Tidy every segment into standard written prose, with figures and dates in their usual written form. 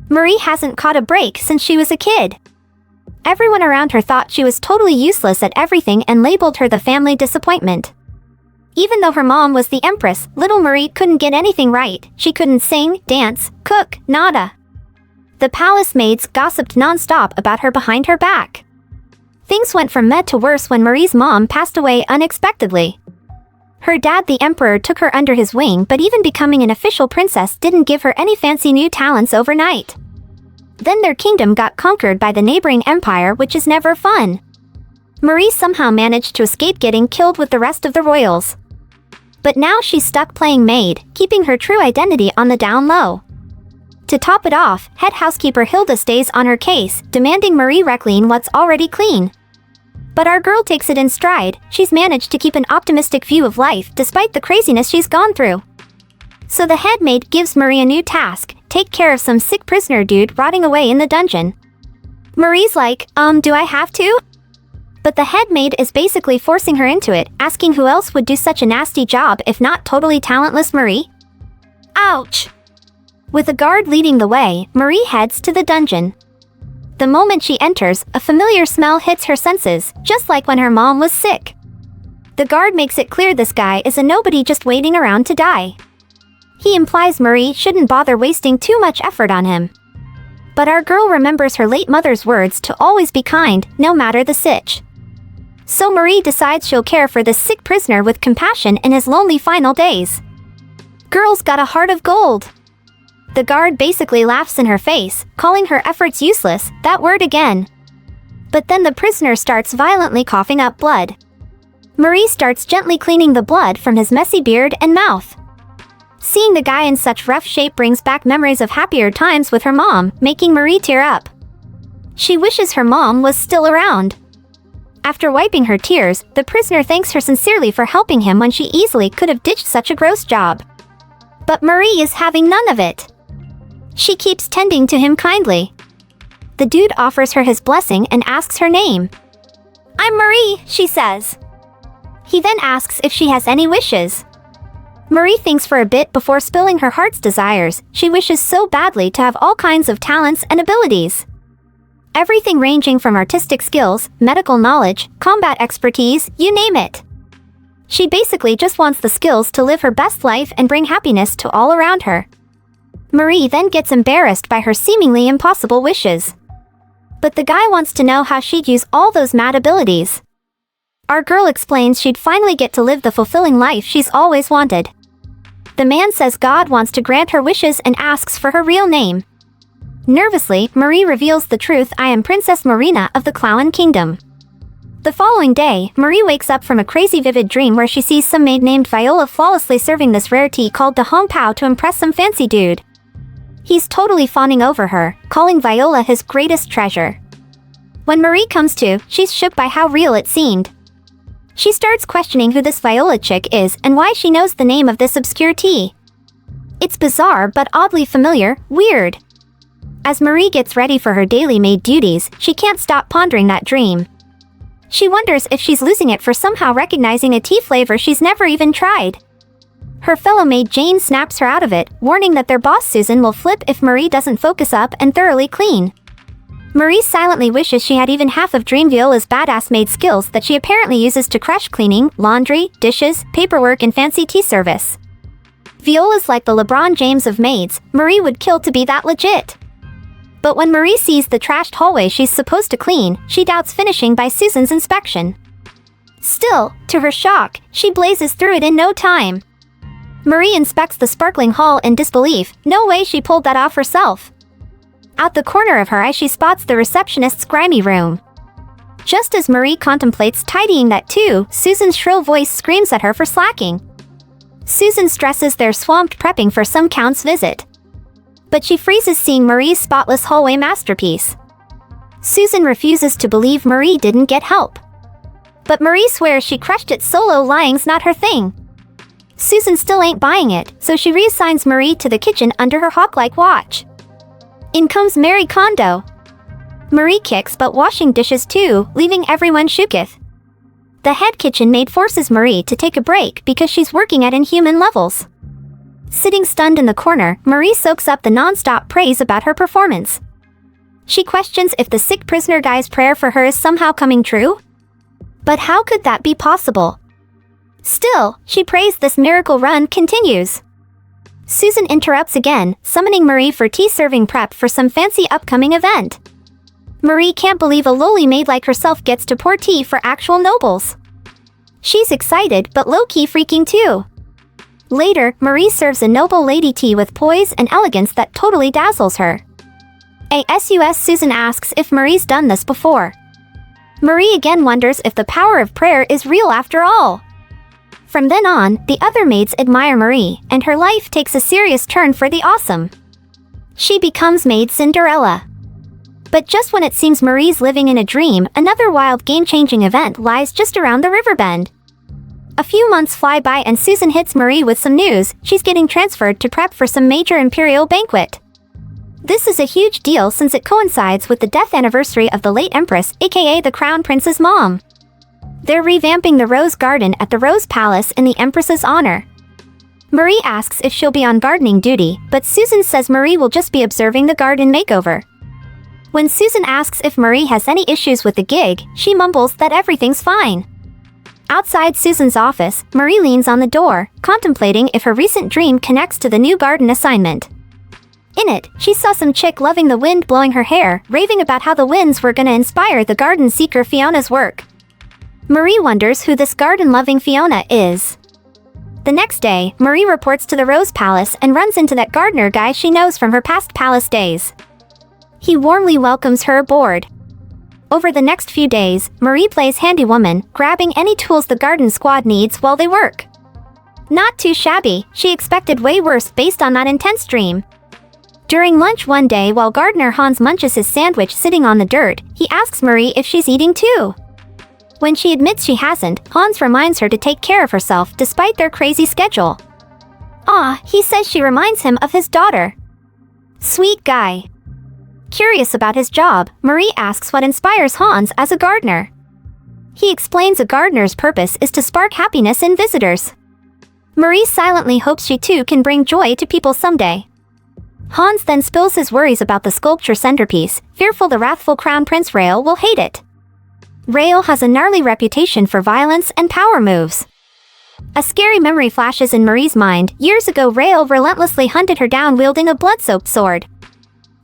Marie hasn't caught a break since she was a kid. Everyone around her thought she was totally useless at everything and labeled her the family disappointment. Even though her mom was the empress, little Marie couldn't get anything right. She couldn't sing, dance, cook, nada. The palace maids gossiped non-stop about her behind her back. Things went from meh to worse when Marie's mom passed away unexpectedly. Her dad, the emperor, took her under his wing, but even becoming an official princess didn't give her any fancy new talents overnight. Then their kingdom got conquered by the neighboring empire, which is never fun. Marie somehow managed to escape getting killed with the rest of the royals. But now she's stuck playing maid, keeping her true identity on the down low. To top it off, head housekeeper Hilda stays on her case, demanding Marie reclean what's already clean. But our girl takes it in stride. She's managed to keep an optimistic view of life despite the craziness she's gone through. So the head maid gives Marie a new task: take care of some sick prisoner dude rotting away in the dungeon. Marie's like, do I have to? But the head maid is basically forcing her into it, asking who else would do such a nasty job if not totally talentless Marie? Ouch! With a guard leading the way, Marie heads to the dungeon. The moment she enters, a familiar smell hits her senses, just like when her mom was sick. The guard makes it clear this guy is a nobody just waiting around to die. He implies Marie shouldn't bother wasting too much effort on him. But our girl remembers her late mother's words to always be kind, no matter the sitch. So Marie decides she'll care for this sick prisoner with compassion in his lonely final days. Girl's got a heart of gold. The guard basically laughs in her face, calling her efforts useless, that word again. But then the prisoner starts violently coughing up blood. Marie starts gently cleaning the blood from his messy beard and mouth. Seeing the guy in such rough shape brings back memories of happier times with her mom, making Marie tear up. She wishes her mom was still around. After wiping her tears, the prisoner thanks her sincerely for helping him when she easily could have ditched such a gross job. But Marie is having none of it. She keeps tending to him kindly. The dude offers her his blessing and asks her name. "I'm Marie," she says. He then asks if she has any wishes. Marie thinks for a bit before spilling her heart's desires. She wishes so badly to have all kinds of talents and abilities. Everything ranging from artistic skills, medical knowledge, combat expertise, you name it. She basically just wants the skills to live her best life and bring happiness to all around her. Marie then gets embarrassed by her seemingly impossible wishes. But the guy wants to know how she'd use all those mad abilities. Our girl explains she'd finally get to live the fulfilling life she's always wanted. The man says God wants to grant her wishes and asks for her real name. Nervously, Marie reveals the truth: I am Princess Maurina of the Clown Kingdom. The following day, Marie wakes up from a crazy vivid dream where she sees some maid named Viola flawlessly serving this rare tea called the Hong Pao to impress some fancy dude. He's totally fawning over her, calling Viola his greatest treasure. When Marie comes to, she's shook by how real it seemed. She starts questioning who this Viola chick is and why she knows the name of this obscure tea. It's bizarre but oddly familiar, weird. As Marie gets ready for her daily maid duties, she can't stop pondering that dream. She wonders if she's losing it for somehow recognizing a tea flavor she's never even tried. Her fellow maid Jane snaps her out of it, warning that their boss Susan will flip if Marie doesn't focus up and thoroughly clean. Marie silently wishes she had even half of Dream Viola's badass maid skills that she apparently uses to crush cleaning, laundry, dishes, paperwork, and fancy tea service. Viola's like the LeBron James of maids. Marie would kill to be that legit. But when Marie sees the trashed hallway she's supposed to clean, she doubts finishing by Susan's inspection. Still, to her shock, she blazes through it in no time. Marie inspects the sparkling hall in disbelief. No way she pulled that off herself. Out the corner of her eye she spots the receptionist's grimy room. Just as Marie contemplates tidying that too, Susan's shrill voice screams at her for slacking. Susan stresses they're swamped prepping for some count's visit. But she freezes seeing Marie's spotless hallway masterpiece. Susan refuses to believe Marie didn't get help. But Marie swears she crushed it solo. Lying's not her thing. Susan still ain't buying it, so she reassigns Marie to the kitchen under her hawk-like watch. In comes Marie Kondo. Marie kicks butt washing dishes too, leaving everyone shooketh. The head kitchen maid forces Marie to take a break because she's working at inhuman levels. Sitting stunned in the corner, Marie soaks up the non-stop praise about her performance. She questions if the sick prisoner guy's prayer for her is somehow coming true. But how could that be possible? Still, she prays this miracle run continues. Susan interrupts again, summoning Marie for tea-serving prep for some fancy upcoming event. Marie can't believe a lowly maid like herself gets to pour tea for actual nobles. She's excited but low-key freaking too. Later, Marie serves a noble lady tea with poise and elegance that totally dazzles her. Susan asks if Marie's done this before. Marie again wonders if the power of prayer is real after all. From then on, the other maids admire Marie, and her life takes a serious turn for the awesome. She becomes Maid Cinderella. But just when it seems Marie's living in a dream, another wild game-changing event lies just around the river bend. A few months fly by and Susan hits Marie with some news: she's getting transferred to prep for some major imperial banquet. This is a huge deal since it coincides with the death anniversary of the late Empress, aka the Crown Prince's mom. They're revamping the Rose Garden at the Rose Palace in the Empress's honor. Marie asks if she'll be on gardening duty, but Susan says Marie will just be observing the garden makeover. When Susan asks if Marie has any issues with the gig, she mumbles that everything's fine. Outside Susan's office, Marie leans on the door, contemplating if her recent dream connects to the new garden assignment. In it, she saw some chick loving the wind blowing her hair, raving about how the winds were gonna inspire the garden seeker Fiona's work. Marie wonders who this garden-loving Fiona is. The next day, Marie reports to the Rose Palace and runs into that gardener guy she knows from her past palace days. He warmly welcomes her aboard. Over the next few days, Marie plays handywoman, grabbing any tools the garden squad needs while they work. Not too shabby, she expected way worse based on that intense dream. During lunch one day while gardener Hans munches his sandwich sitting on the dirt, he asks Marie if she's eating too. When she admits she hasn't, Hans reminds her to take care of herself despite their crazy schedule. He says she reminds him of his daughter. Sweet guy. Curious about his job, Marie asks what inspires Hans as a gardener. He explains a gardener's purpose is to spark happiness in visitors. Marie silently hopes she too can bring joy to people someday. Hans then spills his worries about the sculpture centerpiece, fearful the wrathful Crown Prince Rael will hate it. Rael has a gnarly reputation for violence and power moves. A scary memory flashes in Marie's mind. Years ago, Rael relentlessly hunted her down wielding a blood-soaked sword.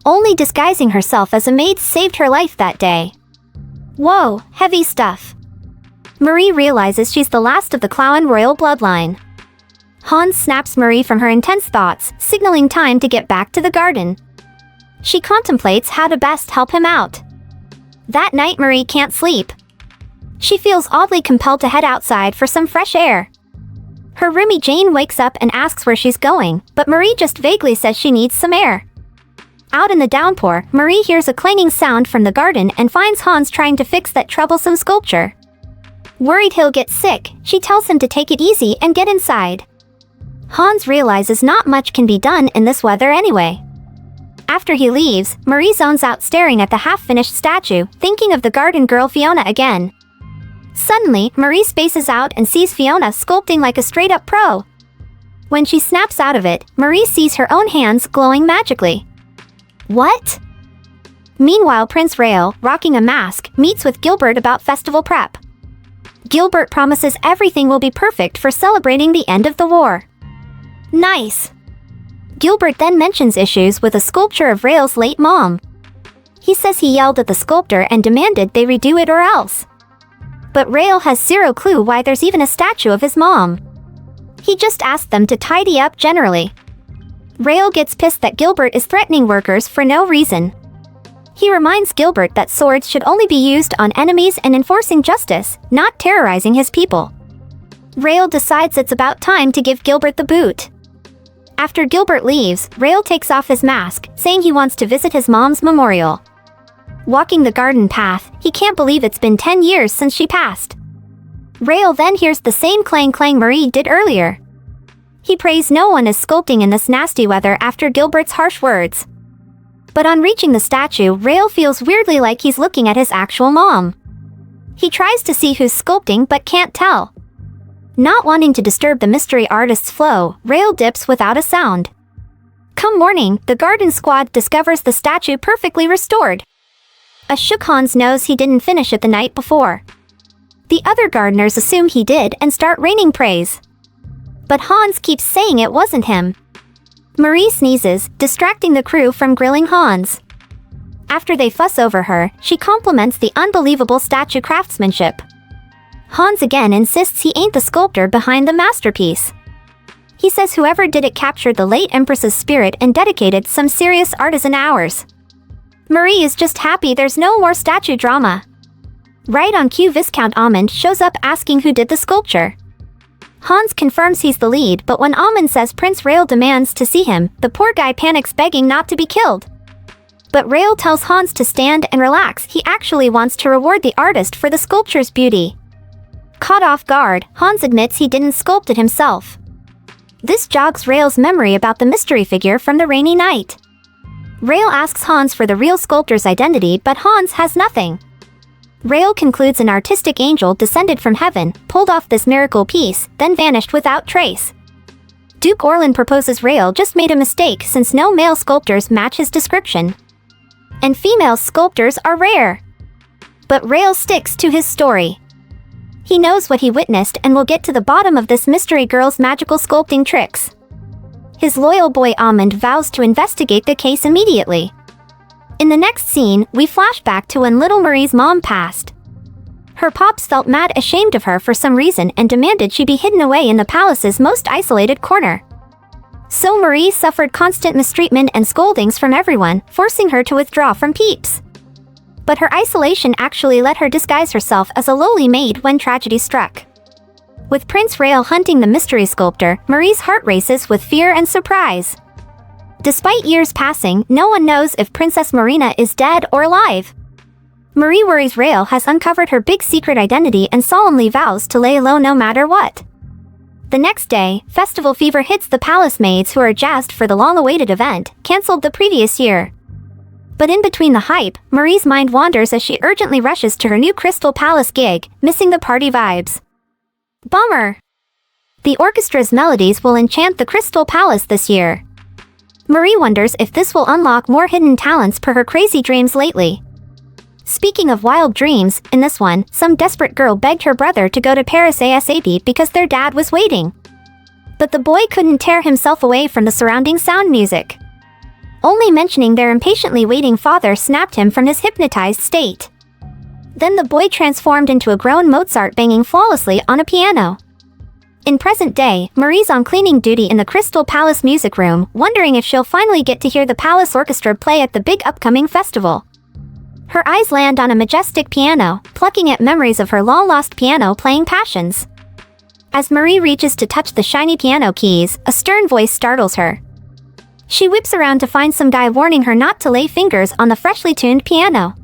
Only disguising herself as a maid saved her life that day. Whoa, heavy stuff. Marie realizes she's the last of the Clown royal bloodline. Hans snaps Marie from her intense thoughts, signaling time to get back to the garden. She contemplates how to best help him out. That night Marie can't sleep. She feels oddly compelled to head outside for some fresh air. Her roomie Jane wakes up and asks where she's going, but Marie just vaguely says she needs some air. Out in the downpour, Marie hears a clanging sound from the garden and finds Hans trying to fix that troublesome sculpture. Worried he'll get sick, she tells him to take it easy and get inside. Hans realizes not much can be done in this weather anyway. After he leaves, Marie zones out staring at the half-finished statue, thinking of the garden girl Fiona again. Suddenly, Marie spaces out and sees Fiona sculpting like a straight-up pro. When she snaps out of it, Marie sees her own hands glowing magically. What? Meanwhile, Prince Rael, rocking a mask, meets with Gilbert about festival prep. Gilbert promises everything will be perfect for celebrating the end of the war. Nice! Gilbert then mentions issues with a sculpture of Rael's late mom. He says he yelled at the sculptor and demanded they redo it or else. But Rael has zero clue why there's even a statue of his mom. He just asked them to tidy up generally. Rael gets pissed that Gilbert is threatening workers for no reason. He reminds Gilbert that swords should only be used on enemies and enforcing justice, not terrorizing his people. Rael decides it's about time to give Gilbert the boot. After Gilbert leaves, Rael takes off his mask, saying he wants to visit his mom's memorial. Walking the garden path, he can't believe it's been 10 years since she passed. Rael then hears the same clang Marie did earlier. He prays no one is sculpting in this nasty weather after Gilbert's harsh words. But on reaching the statue, Rael feels weirdly like he's looking at his actual mom. He tries to see who's sculpting but can't tell. Not wanting to disturb the mystery artist's flow, Rail dips without a sound. Come morning, the garden squad discovers the statue perfectly restored. A shook Hans knows he didn't finish it the night before. The other gardeners assume he did and start raining praise. But Hans keeps saying it wasn't him. Marie sneezes, distracting the crew from grilling Hans. After they fuss over her, she compliments the unbelievable statue craftsmanship. Hans again insists he ain't the sculptor behind the masterpiece. He says whoever did it captured the late Empress's spirit and dedicated some serious artisan hours. Marie is just happy there's no more statue drama. Right on cue, Viscount Almond shows up asking who did the sculpture. Hans confirms he's the lead, but when Almond says Prince Rail demands to see him, the poor guy panics, begging not to be killed. But Rail tells Hans to stand and relax, he actually wants to reward the artist for the sculpture's beauty. Caught off guard, Hans admits he didn't sculpt it himself. This jogs Rail's memory about the mystery figure from the rainy night. Rail asks Hans for the real sculptor's identity, but Hans has nothing. Rail concludes an artistic angel descended from heaven, pulled off this miracle piece, then vanished without trace. Duke Orlin proposes Rail just made a mistake since no male sculptors match his description. And female sculptors are rare. But Rail sticks to his story. He knows what he witnessed and will get to the bottom of this mystery girl's magical sculpting tricks. His loyal boy Almond vows to investigate the case immediately. In the next scene, we flash back to when little Marie's mom passed. Her pops felt mad ashamed of her for some reason and demanded she be hidden away in the palace's most isolated corner. So Marie suffered constant mistreatment and scoldings from everyone, forcing her to withdraw from Peeps. But her isolation actually let her disguise herself as a lowly maid when tragedy struck. With Prince Rail hunting the mystery sculptor, Marie's heart races with fear and surprise. Despite years passing, no one knows if Princess Maurina is dead or alive. Marie worries Rail has uncovered her big secret identity and solemnly vows to lay low no matter what. The next day, festival fever hits the palace maids, who are jazzed for the long-awaited event, cancelled the previous year. But in between the hype, Marie's mind wanders as she urgently rushes to her new Crystal Palace gig, missing the party vibes. Bummer! The orchestra's melodies will enchant the Crystal Palace this year. Marie wonders if this will unlock more hidden talents per her crazy dreams lately. Speaking of wild dreams, in this one, some desperate girl begged her brother to go to Paris ASAP because their dad was waiting. But the boy couldn't tear himself away from the surrounding sound music. Only mentioning their impatiently waiting father snapped him from his hypnotized state. Then the boy transformed into a grown Mozart banging flawlessly on a piano. In present day, Marie's on cleaning duty in the Crystal Palace music room, wondering if she'll finally get to hear the palace orchestra play at the big upcoming festival. Her eyes land on a majestic piano, plucking at memories of her long-lost piano-playing passions. As Marie reaches to touch the shiny piano keys, a stern voice startles her. She whips around to find some guy warning her not to lay fingers on the freshly tuned piano.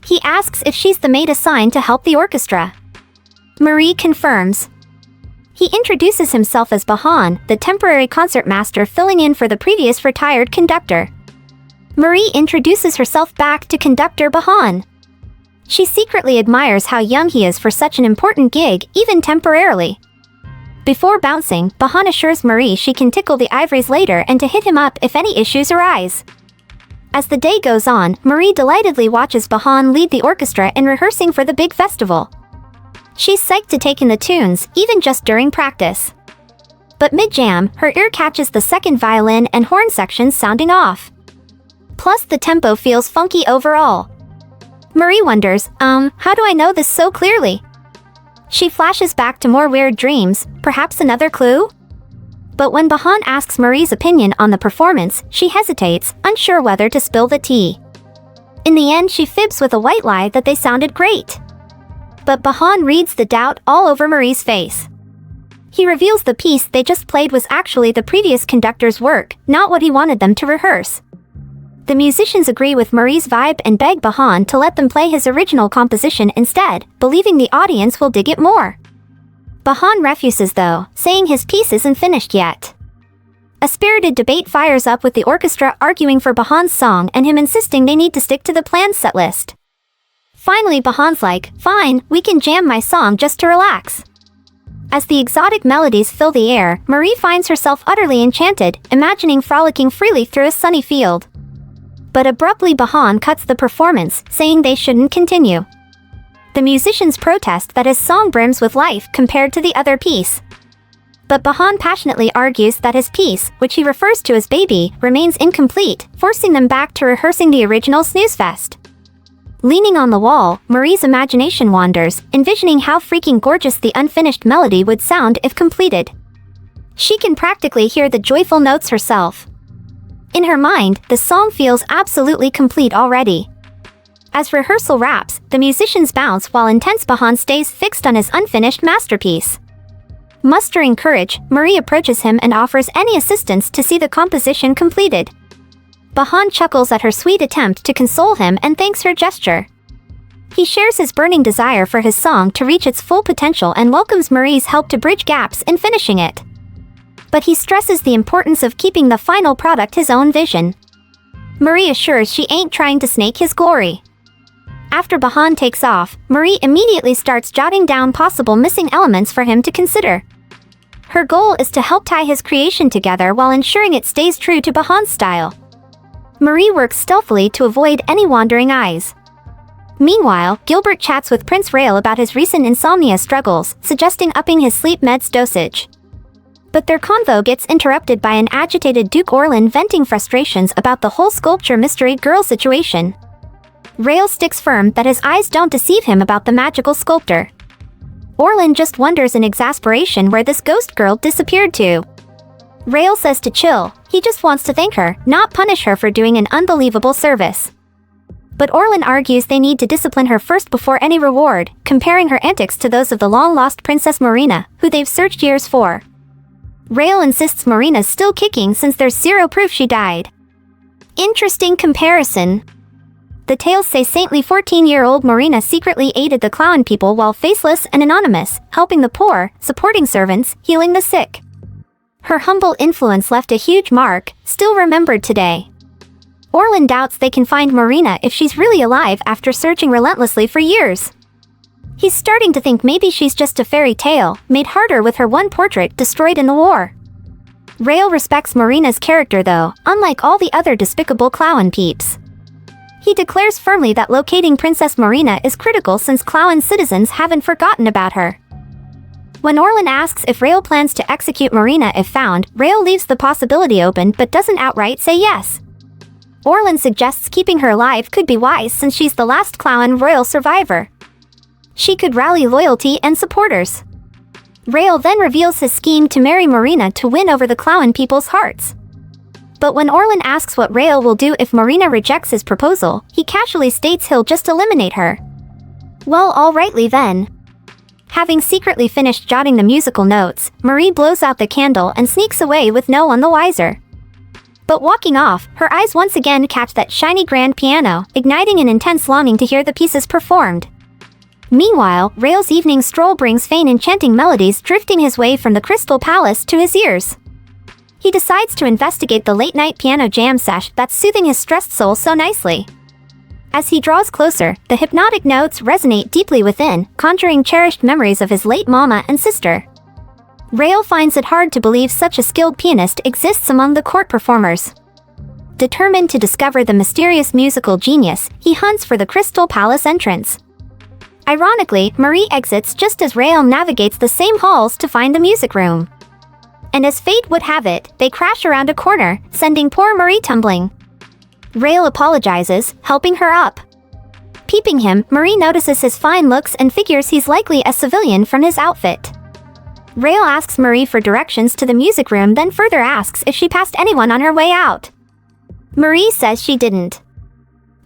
He asks if she's the maid assigned to help the orchestra. Marie confirms. He introduces himself as Bahan, the temporary concertmaster filling in for the previous retired conductor. Marie introduces herself back to conductor Bahan. She secretly admires how young he is for such an important gig, even temporarily. Before bouncing, Bahan assures Marie she can tickle the ivories later and to hit him up if any issues arise. As the day goes on, Marie delightedly watches Bahan lead the orchestra in rehearsing for the big festival. She's psyched to take in the tunes, even just during practice. But mid-jam, her ear catches the second violin and horn sections sounding off. Plus the tempo feels funky overall. Marie wonders, how do I know this so clearly? She flashes back to more weird dreams, perhaps another clue? But when Bahan asks Marie's opinion on the performance, she hesitates, unsure whether to spill the tea. In the end, she fibs with a white lie that they sounded great. But Bahan reads the doubt all over Marie's face. He reveals the piece they just played was actually the previous conductor's work, not what he wanted them to rehearse. The musicians agree with Marie's vibe and beg Bahan to let them play his original composition instead, believing the audience will dig it more. Bahan refuses though, saying his piece isn't finished yet. A spirited debate fires up with the orchestra arguing for Bahan's song and him insisting they need to stick to the planned set list. Finally Bahan's like, fine, we can jam my song just to relax. As the exotic melodies fill the air, Marie finds herself utterly enchanted, imagining frolicking freely through a sunny field. But abruptly Bahan cuts the performance, saying they shouldn't continue. The musicians protest that his song brims with life compared to the other piece. But Bahan passionately argues that his piece, which he refers to as Baby, remains incomplete, forcing them back to rehearsing the original snooze fest. Leaning on the wall, Marie's imagination wanders, envisioning how freaking gorgeous the unfinished melody would sound if completed. She can practically hear the joyful notes herself. In her mind, the song feels absolutely complete already. As rehearsal wraps, the musicians bounce while intense Bahan stays fixed on his unfinished masterpiece. Mustering courage, Marie approaches him and offers any assistance to see the composition completed. Bahan chuckles at her sweet attempt to console him and thanks her gesture. He shares his burning desire for his song to reach its full potential and welcomes Marie's help to bridge gaps in finishing it. But he stresses the importance of keeping the final product his own vision. Marie assures she ain't trying to snake his glory. After Bahan takes off, Marie immediately starts jotting down possible missing elements for him to consider. Her goal is to help tie his creation together while ensuring it stays true to Bahan's style. Marie works stealthily to avoid any wandering eyes. Meanwhile, Gilbert chats with Prince Rael about his recent insomnia struggles, suggesting upping his sleep meds dosage. But their convo gets interrupted by an agitated Duke Orlan venting frustrations about the whole sculpture mystery girl situation. Rael sticks firm that his eyes don't deceive him about the magical sculptor. Orlan just wonders in exasperation where this ghost girl disappeared to. Rael says to chill, he just wants to thank her, not punish her for doing an unbelievable service. But Orlan argues they need to discipline her first before any reward, comparing her antics to those of the long-lost Princess Maurina, who they've searched years for. Rael insists Maurina's still kicking since there's zero proof she died. Interesting comparison. The tales say saintly 14-year-old Maurina secretly aided the clown people while faceless and anonymous, helping the poor, supporting servants, healing the sick. Her humble influence left a huge mark, still remembered today. Orlan doubts they can find Maurina if she's really alive after searching relentlessly for years. He's starting to think maybe she's just a fairy tale, made harder with her one portrait destroyed in the war. Rael respects Maurina's character though, unlike all the other despicable clown peeps. He declares firmly that locating Princess Maurina is critical since clown citizens haven't forgotten about her. When Orlan asks if Rael plans to execute Maurina if found, Rael leaves the possibility open but doesn't outright say yes. Orlan suggests keeping her alive could be wise since she's the last clown royal survivor. She could rally loyalty and supporters. Rael then reveals his scheme to marry Maurina to win over the clown people's hearts. But when Orlan asks what Rael will do if Maurina rejects his proposal, he casually states he'll just eliminate her. Well, alrightly then. Having secretly finished jotting the musical notes, Marie blows out the candle and sneaks away with no one the wiser. But walking off, her eyes once again catch that shiny grand piano, igniting an intense longing to hear the pieces performed. Meanwhile, Rael's evening stroll brings faint enchanting melodies drifting his way from the Crystal Palace to his ears. He decides to investigate the late-night piano jam sesh that's soothing his stressed soul so nicely. As he draws closer, the hypnotic notes resonate deeply within, conjuring cherished memories of his late mama and sister. Rael finds it hard to believe such a skilled pianist exists among the court performers. Determined to discover the mysterious musical genius, he hunts for the Crystal Palace entrance. Ironically, Marie exits just as Rael navigates the same halls to find the music room. And as fate would have it, they crash around a corner, sending poor Marie tumbling. Rael apologizes, helping her up. Peeping him, Marie notices his fine looks and figures he's likely a civilian from his outfit. Rael asks Marie for directions to the music room, then further asks if she passed anyone on her way out. Marie says she didn't.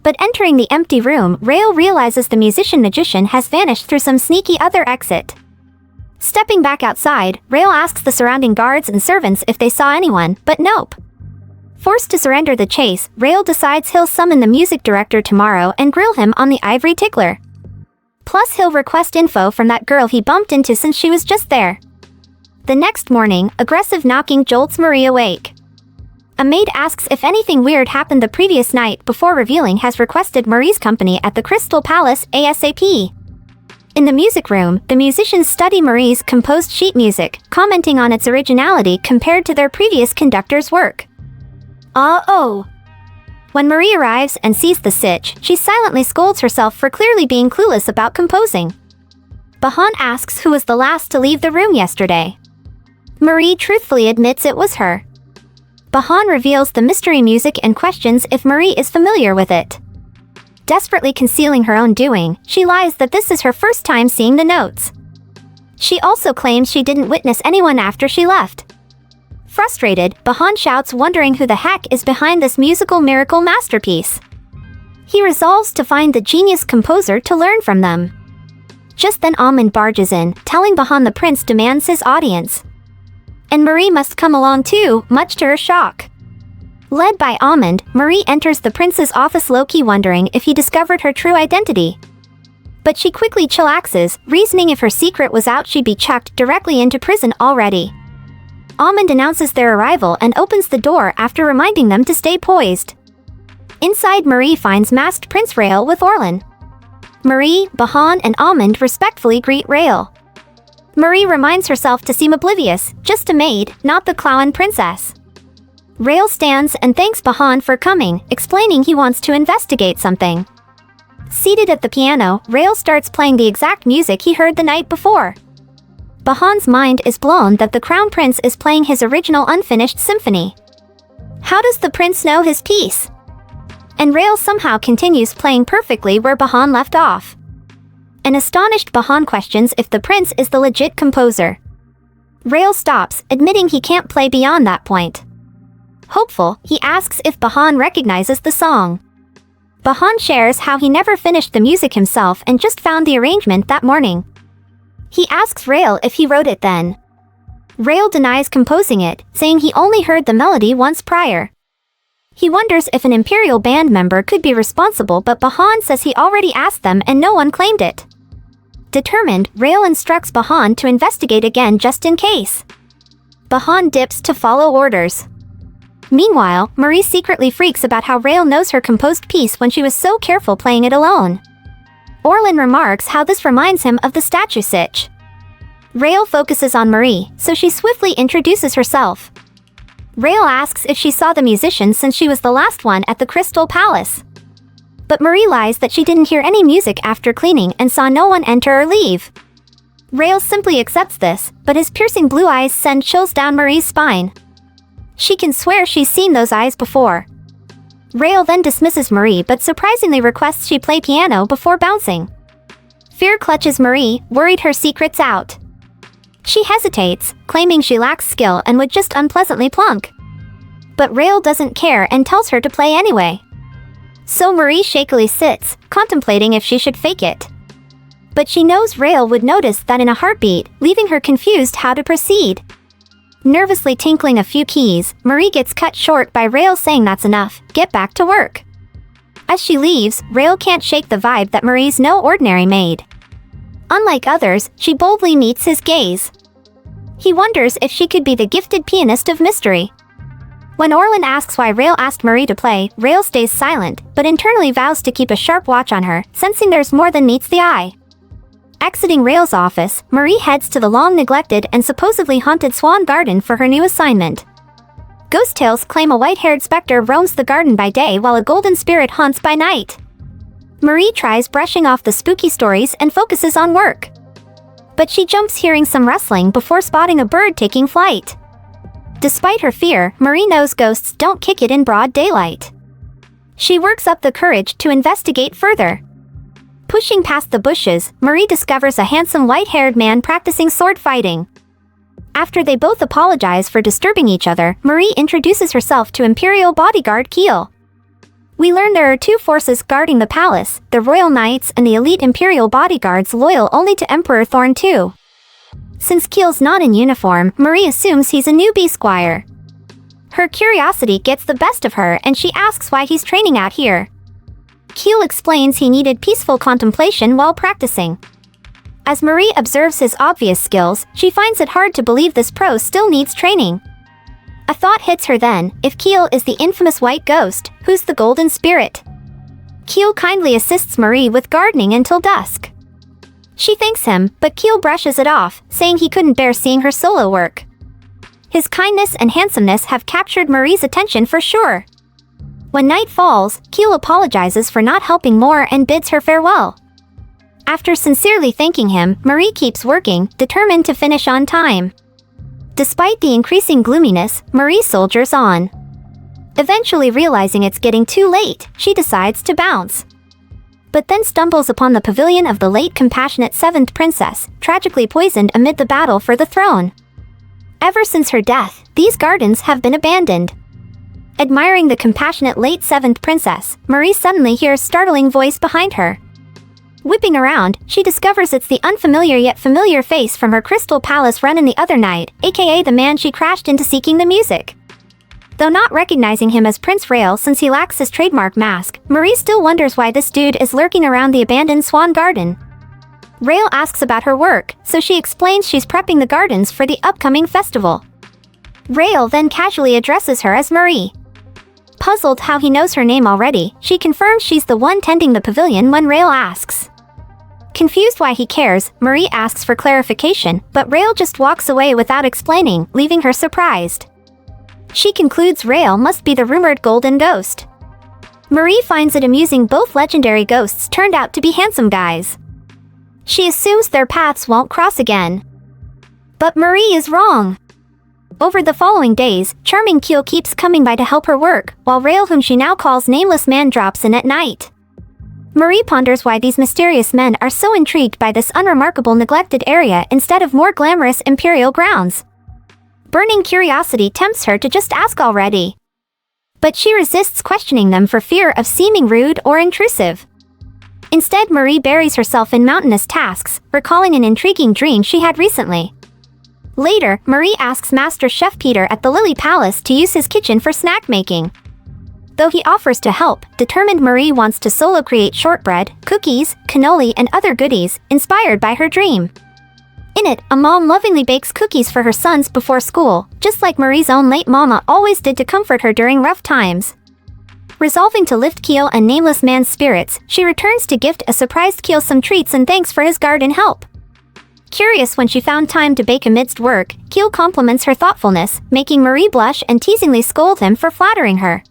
But entering the empty room, Rael realizes the musician-magician has vanished through some sneaky other exit. Stepping back outside, Rael asks the surrounding guards and servants if they saw anyone, but nope. Forced to surrender the chase, Rael decides he'll summon the music director tomorrow and grill him on the ivory tickler. Plus he'll request info from that girl he bumped into since she was just there. The next morning, aggressive knocking jolts Marie awake. A maid asks if anything weird happened the previous night before revealing has requested Marie's company at the Crystal Palace ASAP. In the music room, the musicians study Marie's composed sheet music, commenting on its originality compared to their previous conductor's work. Oh. When Marie arrives and sees the sitch, she silently scolds herself for clearly being clueless about composing. Bahan asks who was the last to leave the room yesterday. Marie truthfully admits it was her. Bahan reveals the mystery music and questions if Marie is familiar with it. Desperately concealing her own doing, she lies that this is her first time seeing the notes. She also claims she didn't witness anyone after she left. Frustrated, Bahan shouts, wondering who the heck is behind this musical miracle masterpiece. He resolves to find the genius composer to learn from them. Just then Almond barges in, telling Bahan the prince demands his audience. And Marie must come along too, much to her shock. Led by Almond, Marie enters the prince's office low-key wondering if he discovered her true identity. But she quickly chillaxes, reasoning if her secret was out she'd be chucked directly into prison already. Almond announces their arrival and opens the door after reminding them to stay poised. Inside, Marie finds masked Prince Rael with Orlan. Marie, Bahan, and Almond respectfully greet Rael. Marie reminds herself to seem oblivious, just a maid, not the clown princess. Rael stands and thanks Bahan for coming, explaining he wants to investigate something. Seated at the piano, Rael starts playing the exact music he heard the night before. Bahan's mind is blown that the crown prince is playing his original unfinished symphony. How does the prince know his piece? And Rael somehow continues playing perfectly where Bahan left off. An astonished Bahan questions if the prince is the legit composer. Rael stops, admitting he can't play beyond that point. Hopeful, he asks if Bahan recognizes the song. Bahan shares how he never finished the music himself and just found the arrangement that morning. He asks Rael if he wrote it then. Rael denies composing it, saying he only heard the melody once prior. He wonders if an Imperial band member could be responsible, but Bahan says he already asked them and no one claimed it. Determined, Rael instructs Bahan to investigate again just in case. Bahan dips to follow orders. Meanwhile, Marie secretly freaks about how Rael knows her composed piece when she was so careful playing it alone. Orlan remarks how this reminds him of the statue sitch. Rael focuses on Marie, so she swiftly introduces herself. Rael asks if she saw the musician since she was the last one at the Crystal Palace. But Marie lies that she didn't hear any music after cleaning and saw no one enter or leave. Rael simply accepts this, but his piercing blue eyes send chills down Marie's spine. She can swear she's seen those eyes before. Rael then dismisses Marie but surprisingly requests she play piano before bouncing. Fear clutches Marie, worried her secret's out. She hesitates, claiming she lacks skill and would just unpleasantly plunk. But Rael doesn't care and tells her to play anyway. So Marie shakily sits, contemplating if she should fake it. But she knows Rael would notice that in a heartbeat, leaving her confused how to proceed. Nervously tinkling a few keys, Marie gets cut short by Rael saying that's enough, get back to work. As she leaves, Rael can't shake the vibe that Marie's no ordinary maid. Unlike others, she boldly meets his gaze. He wonders if she could be the gifted pianist of mystery. When Orlan asks why Rael asked Marie to play, Rael stays silent, but internally vows to keep a sharp watch on her, sensing there's more than meets the eye. Exiting Rael's office, Marie heads to the long-neglected and supposedly haunted Swan Garden for her new assignment. Ghost tales claim a white-haired specter roams the garden by day while a golden spirit haunts by night. Marie tries brushing off the spooky stories and focuses on work. But she jumps hearing some rustling before spotting a bird taking flight. Despite her fear, Marie knows ghosts don't kick it in broad daylight. She works up the courage to investigate further. Pushing past the bushes, Marie discovers a handsome white-haired man practicing sword fighting. After they both apologize for disturbing each other, Marie introduces herself to Imperial bodyguard Keel. We learn there are two forces guarding the palace, the Royal Knights and the elite Imperial bodyguards loyal only to Emperor Thorn II. Since Keel's not in uniform, Marie assumes he's a newbie squire. Her curiosity gets the best of her and she asks why he's training out here. Keel explains he needed peaceful contemplation while practicing. As Marie observes his obvious skills, she finds it hard to believe this pro still needs training. A thought hits her then, if Keel is the infamous white ghost, who's the golden spirit? Keel kindly assists Marie with gardening until dusk. She thanks him, but Keel brushes it off, saying he couldn't bear seeing her solo work. His kindness and handsomeness have captured Marie's attention for sure. When night falls, Keel apologizes for not helping more and bids her farewell. After sincerely thanking him, Marie keeps working, determined to finish on time. Despite the increasing gloominess, Marie soldiers on. Eventually realizing it's getting too late, she decides to bounce. But then stumbles upon the pavilion of the late compassionate 7th princess, tragically poisoned amid the battle for the throne. Ever since her death, these gardens have been abandoned. Admiring the compassionate late 7th princess, Marie suddenly hears a startling voice behind her. Whipping around, she discovers it's the unfamiliar yet familiar face from her Crystal Palace run-in the other night, aka the man she crashed into seeking the music. Though not recognizing him as Prince Rael since he lacks his trademark mask, Marie still wonders why this dude is lurking around the abandoned Swan Garden. Rael asks about her work, so she explains she's prepping the gardens for the upcoming festival. Rael then casually addresses her as Marie. Puzzled how he knows her name already, she confirms she's the one tending the pavilion when Rael asks. Confused why he cares, Marie asks for clarification, but Rael just walks away without explaining, leaving her surprised. She concludes Rael must be the rumored golden ghost. Marie finds it amusing both legendary ghosts turned out to be handsome guys. She assumes their paths won't cross again. But Marie is wrong. Over the following days, charming Keel keeps coming by to help her work, while Rael, whom she now calls Nameless Man, drops in at night. Marie ponders why these mysterious men are so intrigued by this unremarkable neglected area instead of more glamorous imperial grounds. Burning curiosity tempts her to just ask already. But she resists questioning them for fear of seeming rude or intrusive. Instead, Marie buries herself in mountainous tasks, recalling an intriguing dream she had recently. Later, Marie asks Master Chef Peter at the Lily Palace to use his kitchen for snack making. Though he offers to help, determined Marie wants to solo create shortbread, cookies, cannoli and other goodies, inspired by her dream. In it, a mom lovingly bakes cookies for her sons before school, just like Marie's own late mama always did to comfort her during rough times. Resolving to lift Keel and Nameless Man's spirits, she returns to gift a surprised Keel some treats and thanks for his garden help. Curious when she found time to bake amidst work, Keel compliments her thoughtfulness, making Marie blush and teasingly scold him for flattering her.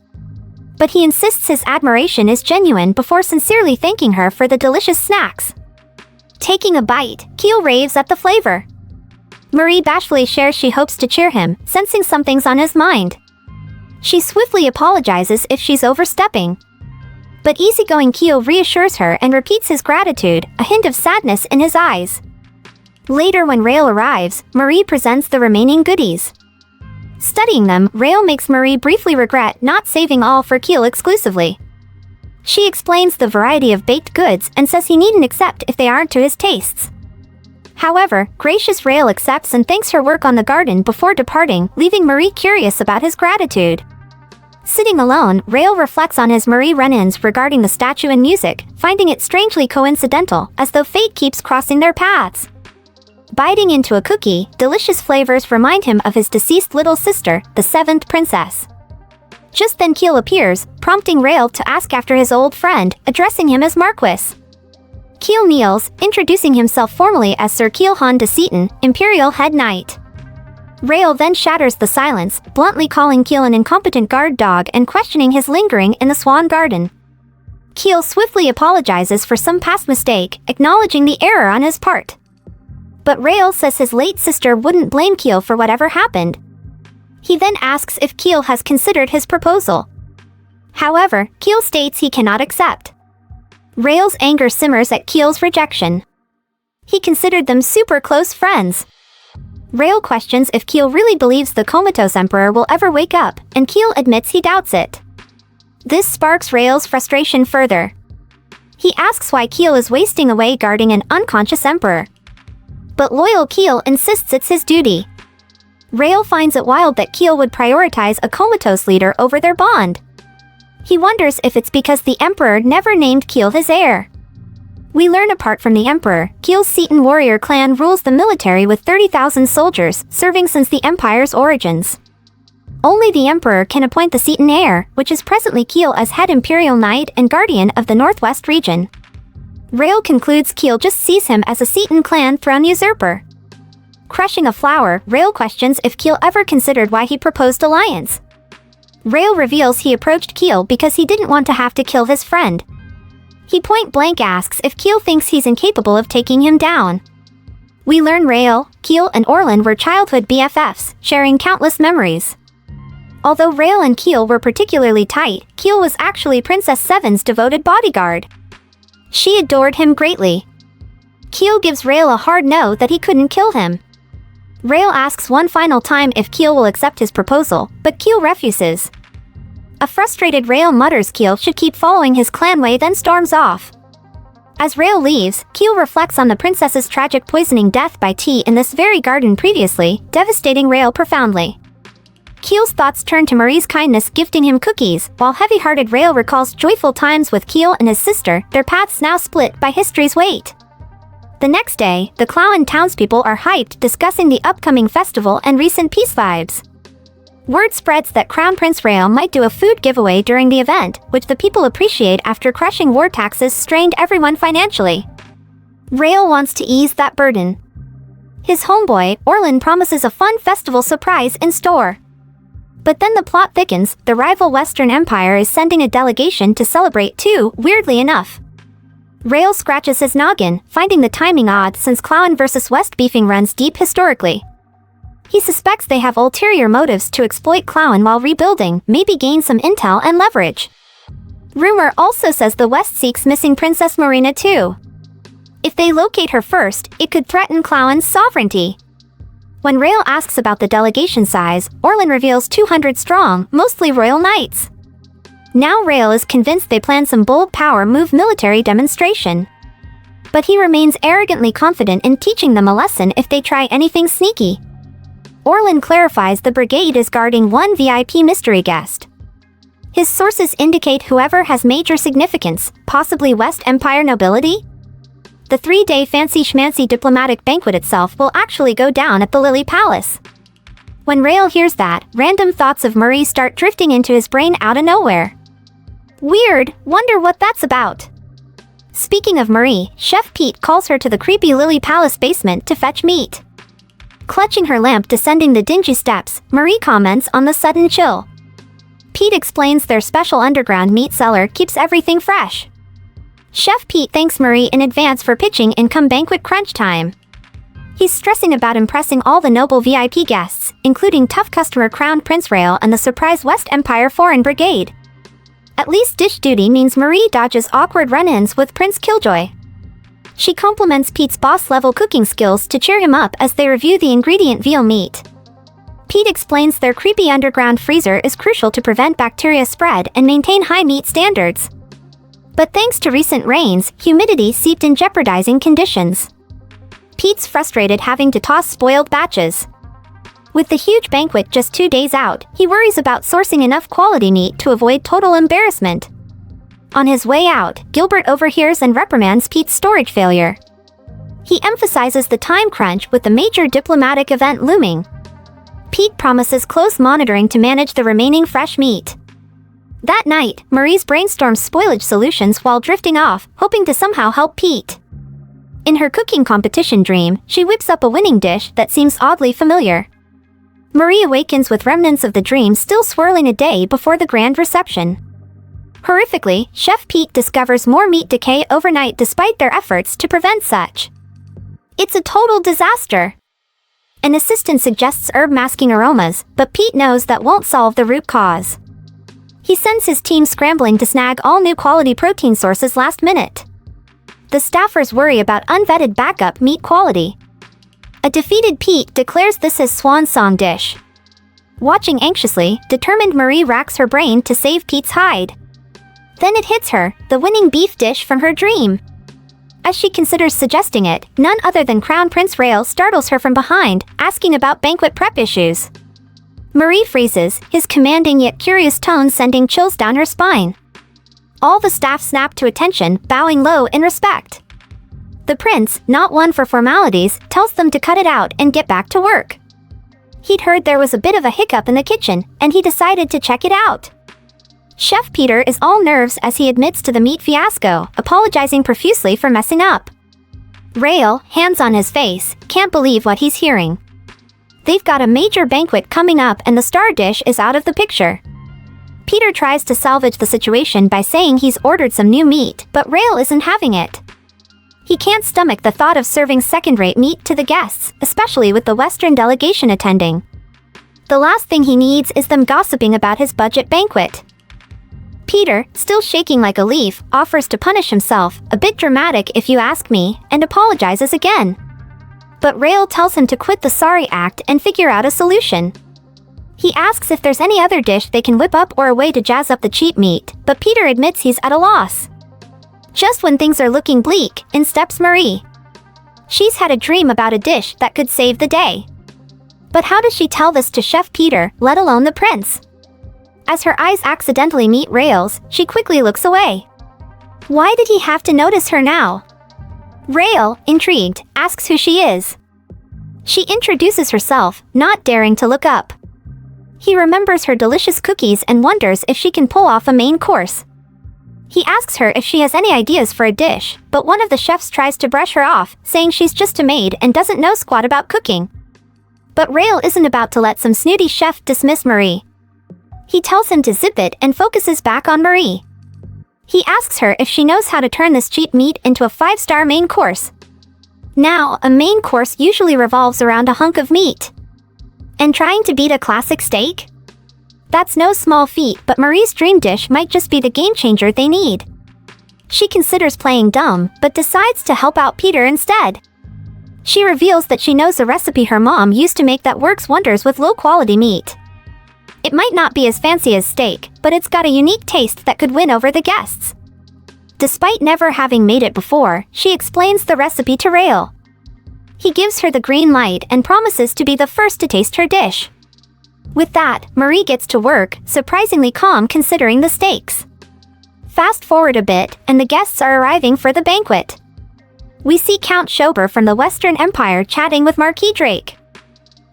But he insists his admiration is genuine before sincerely thanking her for the delicious snacks. Taking a bite, Keel raves at the flavor. Marie bashfully shares she hopes to cheer him, sensing something's on his mind. She swiftly apologizes if she's overstepping. But easygoing Keel reassures her and repeats his gratitude, a hint of sadness in his eyes. Later when Rael arrives, Marie presents the remaining goodies. Studying them, Rael makes Marie briefly regret not saving all for Keel exclusively. She explains the variety of baked goods and says he needn't accept if they aren't to his tastes. However, gracious Rael accepts and thanks her work on the garden before departing, leaving Marie curious about his gratitude. Sitting alone, Rael reflects on his Marie run-ins regarding the statue and music, finding it strangely coincidental, as though fate keeps crossing their paths. Biting into a cookie, delicious flavors remind him of his deceased little sister, the 7th princess. Just then Keel appears, prompting Rael to ask after his old friend, addressing him as Marquis. Keel kneels, introducing himself formally as Sir Keel Han de Seaton, Imperial Head Knight. Rael then shatters the silence, bluntly calling Keel an incompetent guard dog and questioning his lingering in the Swan Garden. Keel swiftly apologizes for some past mistake, acknowledging the error on his part. But Rael says his late sister wouldn't blame Keel for whatever happened. He then asks if Keel has considered his proposal. However, Keel states he cannot accept. Rael's anger simmers at Keel's rejection. He considered them super close friends. Rael questions if Keel really believes the comatose emperor will ever wake up, and Keel admits he doubts it. This sparks Rael's frustration further. He asks why Keel is wasting away guarding an unconscious emperor. But loyal Keel insists it's his duty. Rael finds it wild that Keel would prioritize a comatose leader over their bond. He wonders if it's because the emperor never named Keel his heir. We learn apart from the emperor, Keel's Seaton warrior clan rules the military with 30,000 soldiers, serving since the empire's origins. Only the emperor can appoint the Seaton heir, which is presently Keel as head imperial knight and guardian of the northwest region. Rael concludes Keel just sees him as a Seton clan throne usurper. Crushing a flower, Rael questions if Keel ever considered why he proposed alliance. Rael reveals he approached Keel because he didn't want to have to kill his friend. He point-blank asks if Keel thinks he's incapable of taking him down. We learn Rael, Keel, and Orlin were childhood BFFs, sharing countless memories. Although Rael and Keel were particularly tight, Keel was actually Princess Seven's devoted bodyguard. She adored him greatly. Keel gives Rael a hard no that he couldn't kill him. Rael asks one final time if Keel will accept his proposal, but Keel refuses. A frustrated Rael mutters Keel should keep following his clan way, then storms off. As Rael leaves, Keel reflects on the princess's tragic poisoning death by tea in this very garden previously, devastating Rael profoundly. Keel's thoughts turn to Marie's kindness gifting him cookies, while heavy-hearted Rael recalls joyful times with Keel and his sister, their paths now split by history's weight. The next day, the Clown townspeople are hyped discussing the upcoming festival and recent peace vibes. Word spreads that Crown Prince Rael might do a food giveaway during the event, which the people appreciate after crushing war taxes strained everyone financially. Rael wants to ease that burden. His homeboy, Orlin, promises a fun festival surprise in store. But then the plot thickens, the rival Western Empire is sending a delegation to celebrate too, weirdly enough. Rael scratches his noggin, finding the timing odd since Clown vs. West beefing runs deep historically. He suspects they have ulterior motives to exploit Clown while rebuilding, maybe gain some intel and leverage. Rumor also says the West seeks missing Princess Maurina too. If they locate her first, it could threaten Clown's sovereignty. When Rael asks about the delegation size, Orlin reveals 200 strong, mostly royal knights. Now Rael is convinced they plan some bold power move military demonstration. But he remains arrogantly confident in teaching them a lesson if they try anything sneaky. Orlin clarifies the brigade is guarding one VIP mystery guest. His sources indicate whoever has major significance, possibly West Empire nobility? The 3-day fancy-schmancy diplomatic banquet itself will actually go down at the Lily Palace. When Rael hears that, random thoughts of Marie start drifting into his brain out of nowhere. Weird, wonder what that's about. Speaking of Marie, Chef Pete calls her to the creepy Lily Palace basement to fetch meat. Clutching her lamp descending the dingy steps, Marie comments on the sudden chill. Pete explains their special underground meat cellar keeps everything fresh. Chef Pete thanks Marie in advance for pitching in come banquet crunch time. He's stressing about impressing all the noble VIP guests, including tough customer Crown Prince Rael and the surprise West Empire Foreign Brigade. At least dish duty means Marie dodges awkward run-ins with Prince Killjoy. She compliments Pete's boss-level cooking skills to cheer him up as they review the ingredient veal meat. Pete explains their creepy underground freezer is crucial to prevent bacteria spread and maintain high meat standards. But thanks to recent rains, humidity seeped in jeopardizing conditions. Pete's frustrated having to toss spoiled batches. With the huge banquet just 2 days out, he worries about sourcing enough quality meat to avoid total embarrassment. On his way out, Gilbert overhears and reprimands Pete's storage failure. He emphasizes the time crunch with the major diplomatic event looming. Pete promises close monitoring to manage the remaining fresh meat. That night, Marie's brainstorms spoilage solutions while drifting off, hoping to somehow help Pete. In her cooking competition dream, she whips up a winning dish that seems oddly familiar. Marie awakens with remnants of the dream still swirling a day before the grand reception. Horrifically, Chef Pete discovers more meat decay overnight despite their efforts to prevent such. It's a total disaster. An assistant suggests herb masking aromas, but Pete knows that won't solve the root cause. He sends his team scrambling to snag all new quality protein sources last minute. The staffers worry about unvetted backup meat quality. A defeated Pete declares this his swan song dish. Watching anxiously, determined Marie racks her brain to save Pete's hide. Then it hits her, the winning beef dish from her dream. As she considers suggesting it, none other than Crown Prince Rael startles her from behind, asking about banquet prep issues. Marie freezes, his commanding yet curious tone sending chills down her spine. All the staff snap to attention, bowing low in respect. The prince, not one for formalities, tells them to cut it out and get back to work. He'd heard there was a bit of a hiccup in the kitchen, and he decided to check it out. Chef Peter is all nerves as he admits to the meat fiasco, apologizing profusely for messing up. Rael, hands on his face, can't believe what he's hearing. They've got a major banquet coming up and the star dish is out of the picture. Peter tries to salvage the situation by saying he's ordered some new meat, but Rael isn't having it. He can't stomach the thought of serving second-rate meat to the guests, especially with the Western delegation attending. The last thing he needs is them gossiping about his budget banquet. Peter, still shaking like a leaf, offers to punish himself, a bit dramatic if you ask me, and apologizes again. But Rael tells him to quit the sorry act and figure out a solution. He asks if there's any other dish they can whip up or a way to jazz up the cheap meat, but Peter admits he's at a loss. Just when things are looking bleak, in steps Marie. She's had a dream about a dish that could save the day. But how does she tell this to Chef Peter, let alone the prince? As her eyes accidentally meet Rael's, she quickly looks away. Why did he have to notice her now? Rael, intrigued, asks who she is. She introduces herself, not daring to look up. He remembers her delicious cookies and wonders if she can pull off a main course. He asks her if she has any ideas for a dish, but one of the chefs tries to brush her off, saying she's just a maid and doesn't know squat about cooking. But Rael isn't about to let some snooty chef dismiss Marie. He tells him to zip it and focuses back on Marie. He asks her if she knows how to turn this cheap meat into a 5-star main course. Now, a main course usually revolves around a hunk of meat. And trying to beat a classic steak? That's no small feat, but Marie's dream dish might just be the game changer they need. She considers playing dumb, but decides to help out Peter instead. She reveals that she knows a recipe her mom used to make that works wonders with low-quality meat. It might not be as fancy as steak, but it's got a unique taste that could win over the guests. Despite never having made it before, she explains the recipe to Rael. He gives her the green light and promises to be the first to taste her dish. With that, Marie gets to work, surprisingly calm considering the stakes. Fast forward a bit, and the guests are arriving for the banquet. We see Count Schober from the Western Empire chatting with Marquis Drake.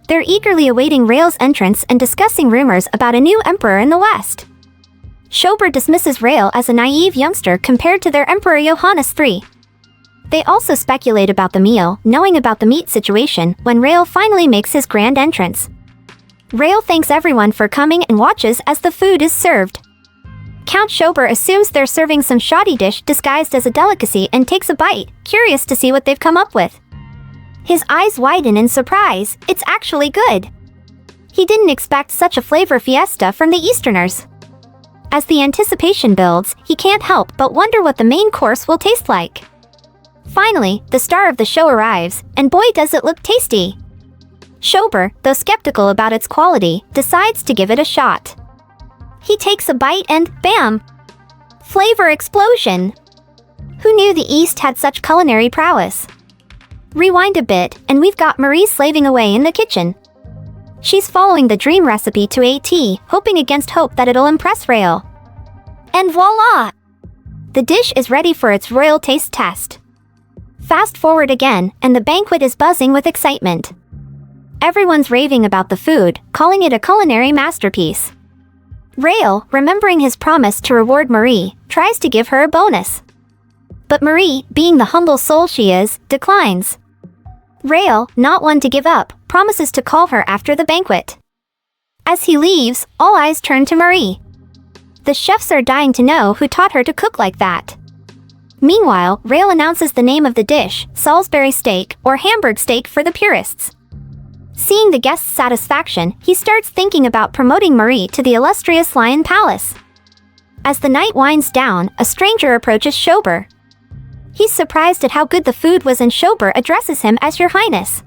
They're eagerly awaiting Rael's entrance and discussing rumors about a new emperor in the West. Schober dismisses Rael as a naive youngster compared to their Emperor Johannes III. They also speculate about the meal, knowing about the meat situation, when Rael finally makes his grand entrance. Rael thanks everyone for coming and watches as the food is served. Count Schober assumes they're serving some shoddy dish disguised as a delicacy and takes a bite, curious to see what they've come up with. His eyes widen in surprise, it's actually good. He didn't expect such a flavor fiesta from the Easterners. As the anticipation builds, he can't help but wonder what the main course will taste like. Finally, the star of the show arrives, and boy does it look tasty. Schober, though skeptical about its quality, decides to give it a shot. He takes a bite and, bam! Flavor explosion! Who knew the East had such culinary prowess? Rewind a bit, and we've got Marie slaving away in the kitchen. She's following the dream recipe to a T, hoping against hope that it'll impress Rael. And voila! The dish is ready for its royal taste test. Fast forward again, and the banquet is buzzing with excitement. Everyone's raving about the food, calling it a culinary masterpiece. Rael, remembering his promise to reward Marie, tries to give her a bonus. But Marie, being the humble soul she is, declines. Rael, not one to give up, promises to call her after the banquet. As he leaves, all eyes turn to Marie. The chefs are dying to know who taught her to cook like that. Meanwhile, Rael announces the name of the dish, Salisbury steak, or Hamburg steak for the purists. Seeing the guests' satisfaction, he starts thinking about promoting Marie to the illustrious Lion Palace. As the night winds down, a stranger approaches Schober. He's surprised at how good the food was and Schober addresses him as Your Highness.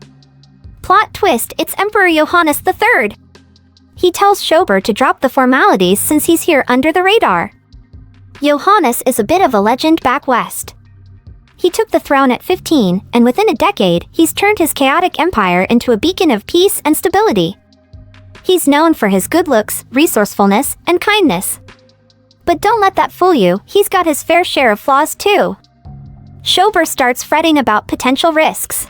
Plot twist, it's Emperor Johannes III. He tells Schober to drop the formalities since he's here under the radar. Johannes is a bit of a legend back west. He took the throne at 15, and within a decade, he's turned his chaotic empire into a beacon of peace and stability. He's known for his good looks, resourcefulness, and kindness. But don't let that fool you, he's got his fair share of flaws too. Schober starts fretting about potential risks.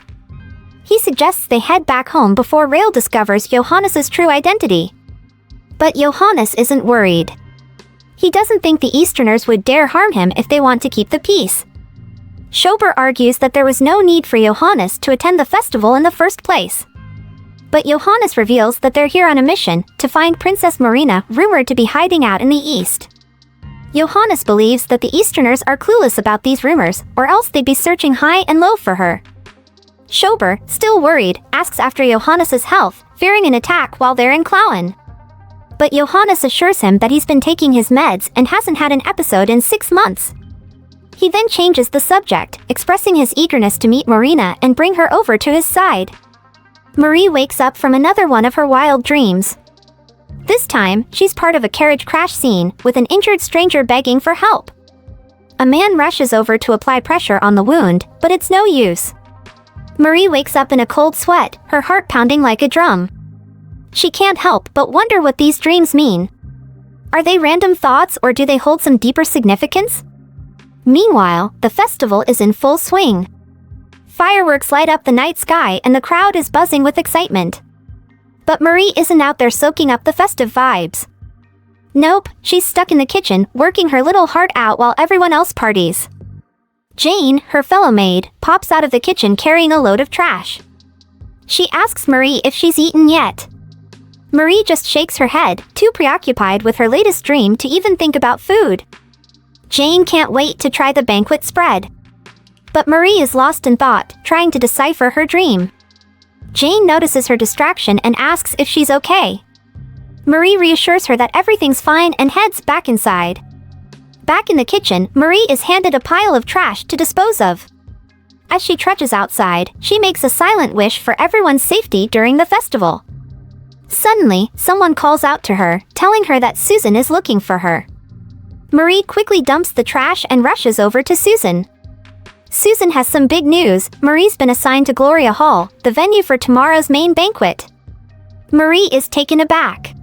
He suggests they head back home before Rael discovers Johannes's true identity. But Johannes isn't worried. He doesn't think the Easterners would dare harm him if they want to keep the peace. Schober argues that there was no need for Johannes to attend the festival in the first place. But Johannes reveals that they're here on a mission to find Princess Maurina, rumored to be hiding out in the east. Johannes believes that the Easterners are clueless about these rumors, or else they'd be searching high and low for her. Schober, still worried, asks after Johannes's health, fearing an attack while they're in Klauen. But Johannes assures him that he's been taking his meds and hasn't had an episode in 6 months. He then changes the subject, expressing his eagerness to meet Maurina and bring her over to his side. Marie wakes up from another one of her wild dreams. This time, she's part of a carriage crash scene, with an injured stranger begging for help. A man rushes over to apply pressure on the wound, but it's no use. Marie wakes up in a cold sweat, her heart pounding like a drum. She can't help but wonder what these dreams mean. Are they random thoughts or do they hold some deeper significance? Meanwhile, the festival is in full swing. Fireworks light up the night sky and the crowd is buzzing with excitement. But Marie isn't out there soaking up the festive vibes. Nope, she's stuck in the kitchen, working her little heart out while everyone else parties. Jane, her fellow maid, pops out of the kitchen carrying a load of trash. She asks Marie if she's eaten yet. Marie just shakes her head, too preoccupied with her latest dream to even think about food. Jane can't wait to try the banquet spread. But Marie is lost in thought, trying to decipher her dream. Jane notices her distraction and asks if she's okay. Marie reassures her that everything's fine and heads back inside. Back in the kitchen, Marie is handed a pile of trash to dispose of. As she trudges outside, she makes a silent wish for everyone's safety during the festival. Suddenly, someone calls out to her, telling her that Susan is looking for her. Marie quickly dumps the trash and rushes over to Susan. Susan has some big news. Marie's been assigned to Gloria Hall, the venue for tomorrow's main banquet. Marie is taken aback.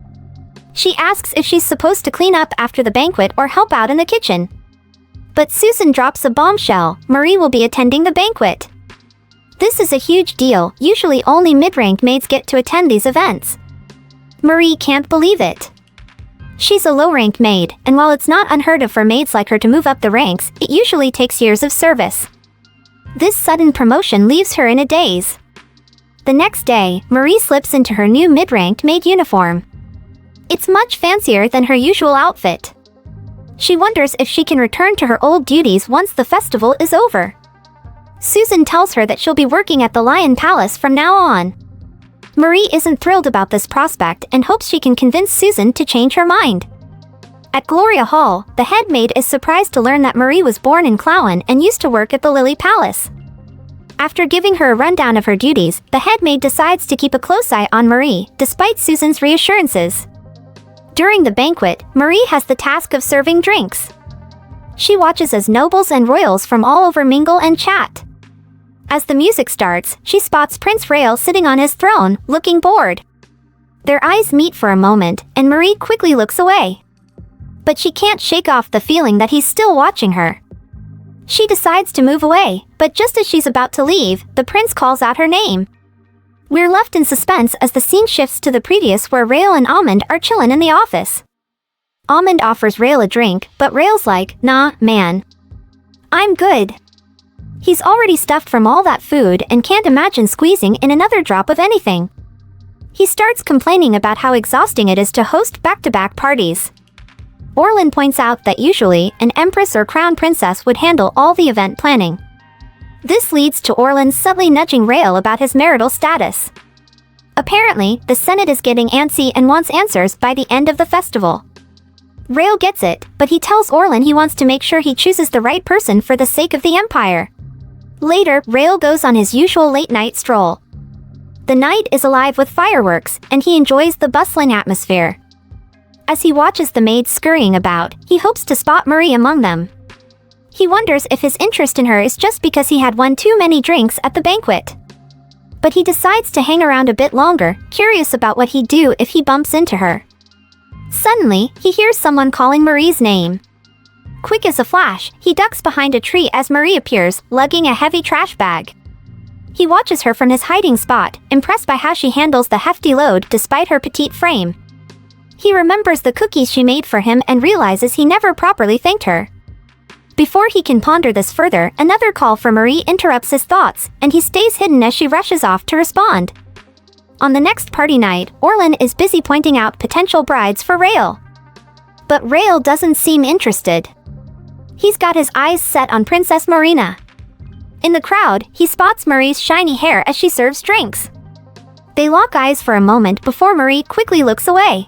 She asks if she's supposed to clean up after the banquet or help out in the kitchen. But Susan drops a bombshell: Marie will be attending the banquet. This is a huge deal. Usually only mid-ranked maids get to attend these events. Marie can't believe it. She's a low-ranked maid, and while it's not unheard of for maids like her to move up the ranks, it usually takes years of service. This sudden promotion leaves her in a daze. The next day, Marie slips into her new mid-ranked maid uniform. It's much fancier than her usual outfit. She wonders if she can return to her old duties once the festival is over. Susan tells her that she'll be working at the Lion Palace from now on. Marie isn't thrilled about this prospect and hopes she can convince Susan to change her mind. At Gloria Hall, the head maid is surprised to learn that Marie was born in Klauen and used to work at the Lily Palace. After giving her a rundown of her duties, the head maid decides to keep a close eye on Marie, despite Susan's reassurances. During the banquet, Marie has the task of serving drinks. She watches as nobles and royals from all over mingle and chat. As the music starts, she spots Prince Rael sitting on his throne, looking bored. Their eyes meet for a moment, and Marie quickly looks away. But she can't shake off the feeling that he's still watching her. She decides to move away, but just as she's about to leave, the prince calls out her name. We're left in suspense as the scene shifts to the previous, where Rael and Almond are chillin' in the office. Almond offers Rael a drink, but Rael's like, "Nah, man. I'm good." He's already stuffed from all that food and can't imagine squeezing in another drop of anything. He starts complaining about how exhausting it is to host back-to-back parties. Orlin points out that usually, an empress or crown princess would handle all the event planning. This leads to Orlin subtly nudging Rael about his marital status. Apparently, the Senate is getting antsy and wants answers by the end of the festival. Rael gets it, but he tells Orlin he wants to make sure he chooses the right person for the sake of the empire. Later, Rael goes on his usual late-night stroll. The night is alive with fireworks, and he enjoys the bustling atmosphere. As he watches the maids scurrying about, he hopes to spot Marie among them. He wonders if his interest in her is just because he had one too many drinks at the banquet. But he decides to hang around a bit longer, curious about what he'd do if he bumps into her. Suddenly, he hears someone calling Marie's name. Quick as a flash, he ducks behind a tree as Marie appears, lugging a heavy trash bag. He watches her from his hiding spot, impressed by how she handles the hefty load despite her petite frame. He remembers the cookies she made for him and realizes he never properly thanked her. Before he can ponder this further, another call from Marie interrupts his thoughts, and he stays hidden as she rushes off to respond. On the next party night, Orlin is busy pointing out potential brides for Rael. But Rael doesn't seem interested. He's got his eyes set on Princess Maurina. In the crowd, he spots Marie's shiny hair as she serves drinks. They lock eyes for a moment before Marie quickly looks away.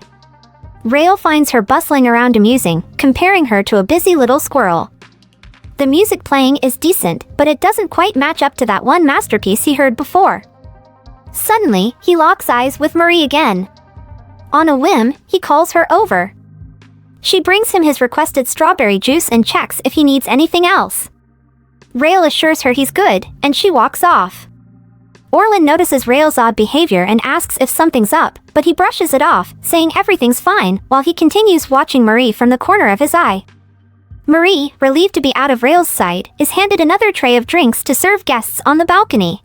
Rael finds her bustling around amusing, comparing her to a busy little squirrel. The music playing is decent, but it doesn't quite match up to that one masterpiece he heard before. Suddenly, he locks eyes with Marie again. On a whim, he calls her over. She brings him his requested strawberry juice and checks if he needs anything else. Rael assures her he's good, and she walks off. Orlin notices Rael's odd behavior and asks if something's up, but he brushes it off, saying everything's fine, while he continues watching Marie from the corner of his eye. Marie, relieved to be out of Rael's sight, is handed another tray of drinks to serve guests on the balcony.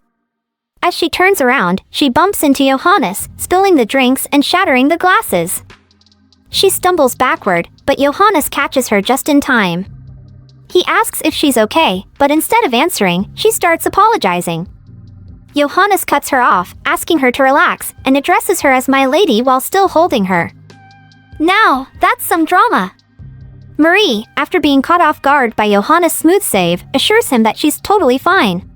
As she turns around, she bumps into Johannes, spilling the drinks and shattering the glasses. She stumbles backward, but Johannes catches her just in time. He asks if she's okay, but instead of answering, she starts apologizing. Johannes cuts her off, asking her to relax, and addresses her as my lady while still holding her. Now, that's some drama. Marie, after being caught off guard by Johannes' smooth save, assures him that she's totally fine.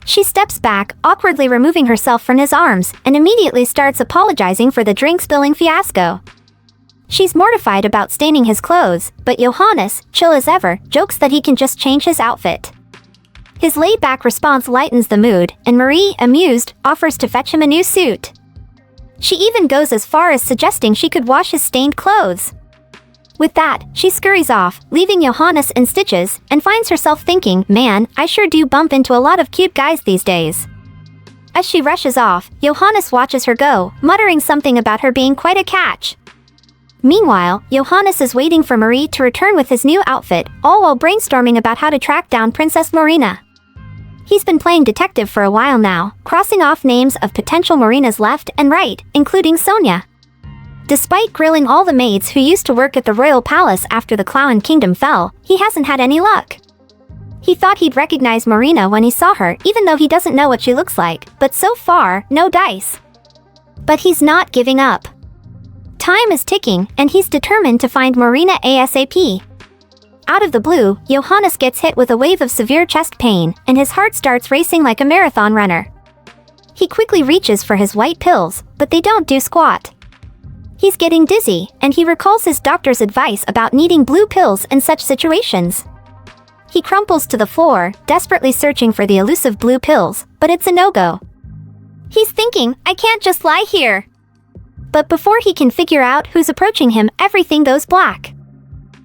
She steps back, awkwardly removing herself from his arms, and immediately starts apologizing for the drink-spilling fiasco. She's mortified about staining his clothes, but Johannes, chill as ever, jokes that he can just change his outfit. His laid-back response lightens the mood, and Marie, amused, offers to fetch him a new suit. She even goes as far as suggesting she could wash his stained clothes. With that, she scurries off, leaving Johannes in stitches, and finds herself thinking, man, I sure do bump into a lot of cute guys these days. As she rushes off, Johannes watches her go, muttering something about her being quite a catch. Meanwhile, Johannes is waiting for Marie to return with his new outfit, all while brainstorming about how to track down Princess Maurina. He's been playing detective for a while now, crossing off names of potential Maurinas left and right, including Sonia. Despite grilling all the maids who used to work at the royal palace after the Clown Kingdom fell, he hasn't had any luck. He thought he'd recognize Maurina when he saw her, even though he doesn't know what she looks like, but so far, no dice. But he's not giving up. Time is ticking, and he's determined to find Maurina ASAP. Out of the blue, Johannes gets hit with a wave of severe chest pain, and his heart starts racing like a marathon runner. He quickly reaches for his white pills, but they don't do squat. He's getting dizzy, and he recalls his doctor's advice about needing blue pills in such situations. He crumples to the floor, desperately searching for the elusive blue pills, but it's a no-go. He's thinking, I can't just lie here. But before he can figure out who's approaching him, everything goes black.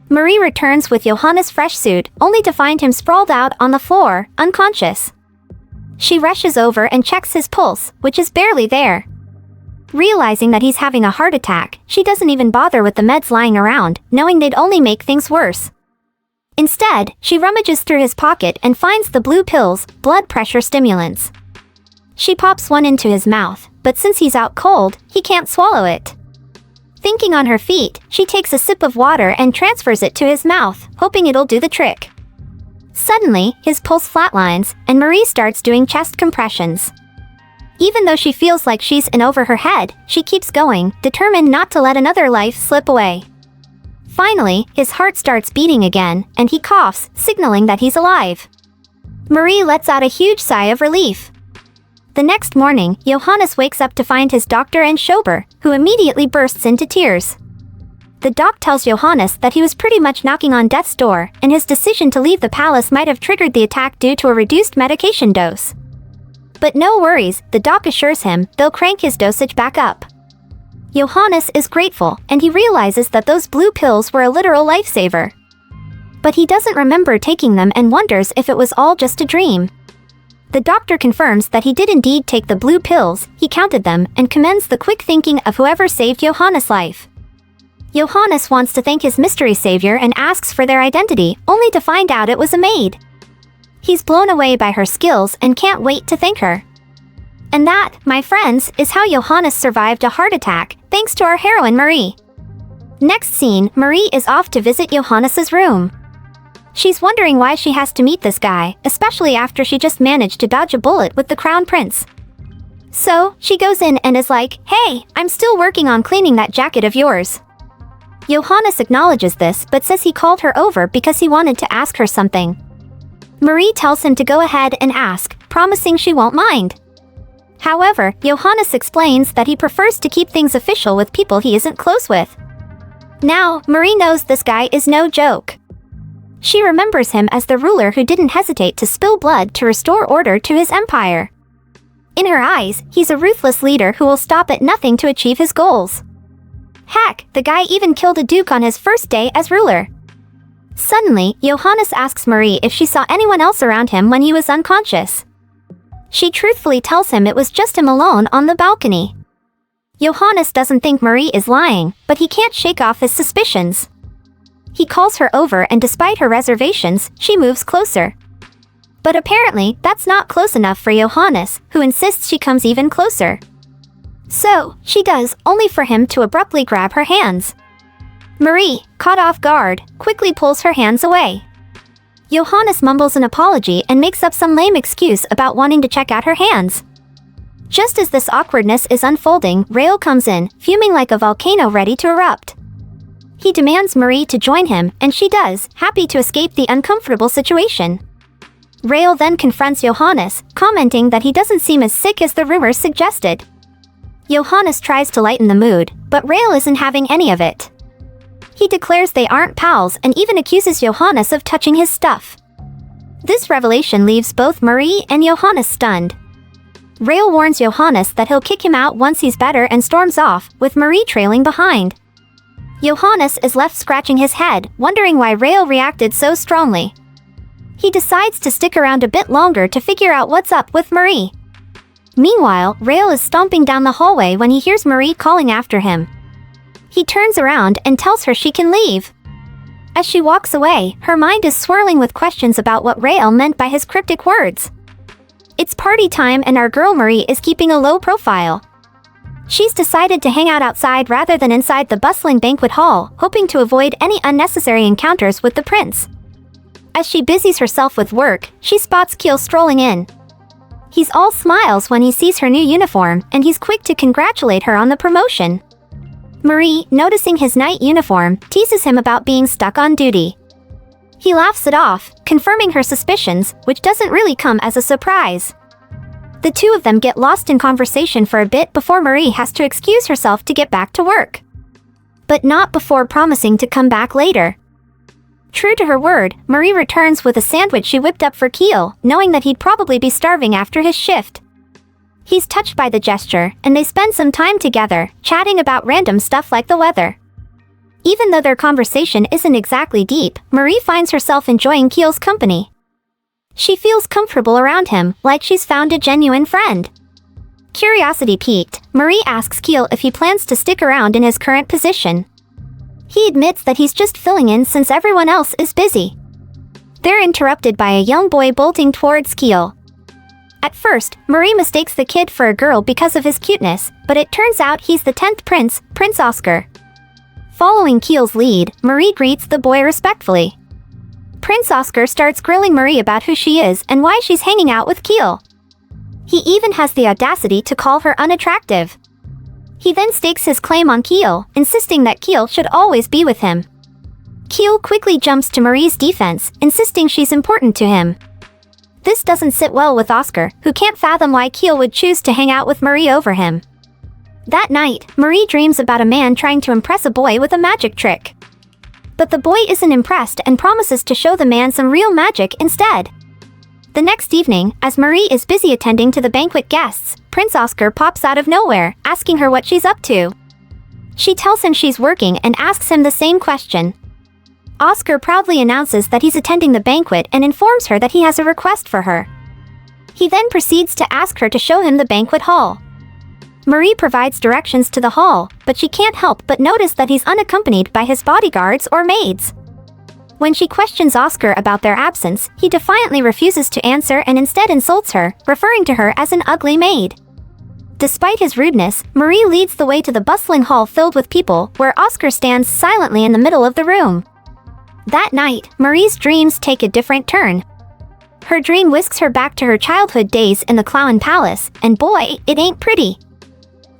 Marie returns with Johannes' fresh suit, only to find him sprawled out on the floor, unconscious. She rushes over and checks his pulse, which is barely there. Realizing that he's having a heart attack, she doesn't even bother with the meds lying around, knowing they'd only make things worse. Instead, she rummages through his pocket and finds the blue pills, blood pressure stimulants. She pops one into his mouth, but since he's out cold, he can't swallow it. Thinking on her feet, she takes a sip of water and transfers it to his mouth, hoping it'll do the trick. Suddenly, his pulse flatlines, and Marie starts doing chest compressions. Even though she feels like she's in over her head, she keeps going, determined not to let another life slip away. Finally, his heart starts beating again, and he coughs, signaling that he's alive. Marie lets out a huge sigh of relief. The next morning, Johannes wakes up to find his doctor and chauffeur, who immediately bursts into tears. The doc tells Johannes that he was pretty much knocking on death's door, and his decision to leave the palace might have triggered the attack due to a reduced medication dose. But no worries, the doc assures him they'll crank his dosage back up. Johannes is grateful, and he realizes that those blue pills were a literal lifesaver. But he doesn't remember taking them and wonders if it was all just a dream. The doctor confirms that he did indeed take the blue pills, he counted them, and commends the quick thinking of whoever saved Johannes' life. Johannes wants to thank his mystery savior and asks for their identity, only to find out it was a maid. He's blown away by her skills and can't wait to thank her. And that, my friends, is how Johannes survived a heart attack, thanks to our heroine Marie. Next scene, Marie is off to visit Johannes's room. She's wondering why she has to meet this guy, especially after she just managed to dodge a bullet with the crown prince. So, she goes in and is like, "Hey, I'm still working on cleaning that jacket of yours." Johannes acknowledges this but says he called her over because he wanted to ask her something. Marie tells him to go ahead and ask, promising she won't mind. However, Johannes explains that he prefers to keep things official with people he isn't close with. Now, Marie knows this guy is no joke. She remembers him as the ruler who didn't hesitate to spill blood to restore order to his empire. In her eyes, he's a ruthless leader who will stop at nothing to achieve his goals. Heck, the guy even killed a duke on his first day as ruler. Suddenly, Johannes asks Marie if she saw anyone else around him when he was unconscious. She truthfully tells him it was just him alone on the balcony. Johannes doesn't think Marie is lying, but he can't shake off his suspicions. He calls her over and despite her reservations, she moves closer. But apparently, that's not close enough for Johannes, who insists she comes even closer. So, she does, only for him to abruptly grab her hands. Marie, caught off guard, quickly pulls her hands away. Johannes mumbles an apology and makes up some lame excuse about wanting to check out her hands. Just as this awkwardness is unfolding, Rael comes in, fuming like a volcano ready to erupt. He demands Marie to join him, and she does, happy to escape the uncomfortable situation. Rael then confronts Johannes, commenting that he doesn't seem as sick as the rumors suggested. Johannes tries to lighten the mood, but Rael isn't having any of it. He declares they aren't pals and even accuses Johannes of touching his stuff. This revelation leaves both Marie and Johannes stunned. Rael warns Johannes that he'll kick him out once he's better and storms off, with Marie trailing behind. Johannes is left scratching his head, wondering why Rael reacted so strongly. He decides to stick around a bit longer to figure out what's up with Marie. Meanwhile, Rael is stomping down the hallway when he hears Marie calling after him. He turns around and tells her she can leave. As she walks away, her mind is swirling with questions about what Rael meant by his cryptic words. It's party time and our girl Marie is keeping a low profile. She's decided to hang out outside rather than inside the bustling banquet hall, hoping to avoid any unnecessary encounters with the prince. As she busies herself with work, she spots Kiel strolling in. He's all smiles when he sees her new uniform, and he's quick to congratulate her on the promotion. Marie, noticing his night uniform, teases him about being stuck on duty. He laughs it off, confirming her suspicions, which doesn't really come as a surprise. The two of them get lost in conversation for a bit before Marie has to excuse herself to get back to work. But not before promising to come back later. True to her word, Marie returns with a sandwich she whipped up for Kiel, knowing that he'd probably be starving after his shift. He's touched by the gesture, and they spend some time together, chatting about random stuff like the weather. Even though their conversation isn't exactly deep, Marie finds herself enjoying Kiel's company. She feels comfortable around him, like she's found a genuine friend. Curiosity piqued, Marie asks Kiel if he plans to stick around in his current position. He admits that he's just filling in since everyone else is busy. They're interrupted by a young boy bolting towards Kiel. At first, Marie mistakes the kid for a girl because of his cuteness, but it turns out he's the 10th prince, Prince Oscar. Following Kiel's lead, Marie greets the boy respectfully. Prince Oscar starts grilling Marie about who she is and why she's hanging out with Kiel. He even has the audacity to call her unattractive. He then stakes his claim on Kiel, insisting that Kiel should always be with him. Kiel quickly jumps to Marie's defense, insisting she's important to him. This doesn't sit well with Oscar, who can't fathom why Kiel would choose to hang out with Marie over him. That night, Marie dreams about a man trying to impress a boy with a magic trick. But the boy isn't impressed and promises to show the man some real magic instead. The next evening, as Marie is busy attending to the banquet guests, Prince Oscar pops out of nowhere, asking her what she's up to. She tells him she's working and asks him the same question. Oscar proudly announces that he's attending the banquet and informs her that he has a request for her. He then proceeds to ask her to show him the banquet hall. Marie provides directions to the hall, but she can't help but notice that he's unaccompanied by his bodyguards or maids. When she questions Oscar about their absence, he defiantly refuses to answer and instead insults her, referring to her as an ugly maid. Despite his rudeness, Marie leads the way to the bustling hall filled with people, where Oscar stands silently in the middle of the room. That night, Marie's dreams take a different turn. Her dream whisks her back to her childhood days in the Clown Palace, and boy, it ain't pretty.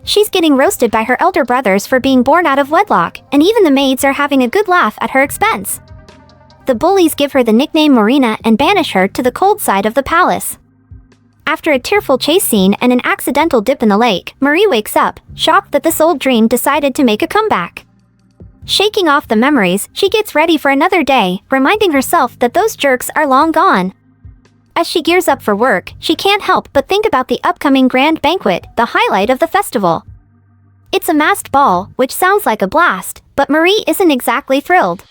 She's getting roasted by her elder brothers for being born out of wedlock, and even the maids are having a good laugh at her expense. The bullies give her the nickname Maurina and banish her to the cold side of the palace. After a tearful chase scene and an accidental dip in the lake, Marie wakes up, shocked that this old dream decided to make a comeback. Shaking off the memories, she gets ready for another day, reminding herself that those jerks are long gone. As she gears up for work, she can't help but think about the upcoming grand banquet, the highlight of the festival. It's a masked ball, which sounds like a blast, but Marie isn't exactly thrilled.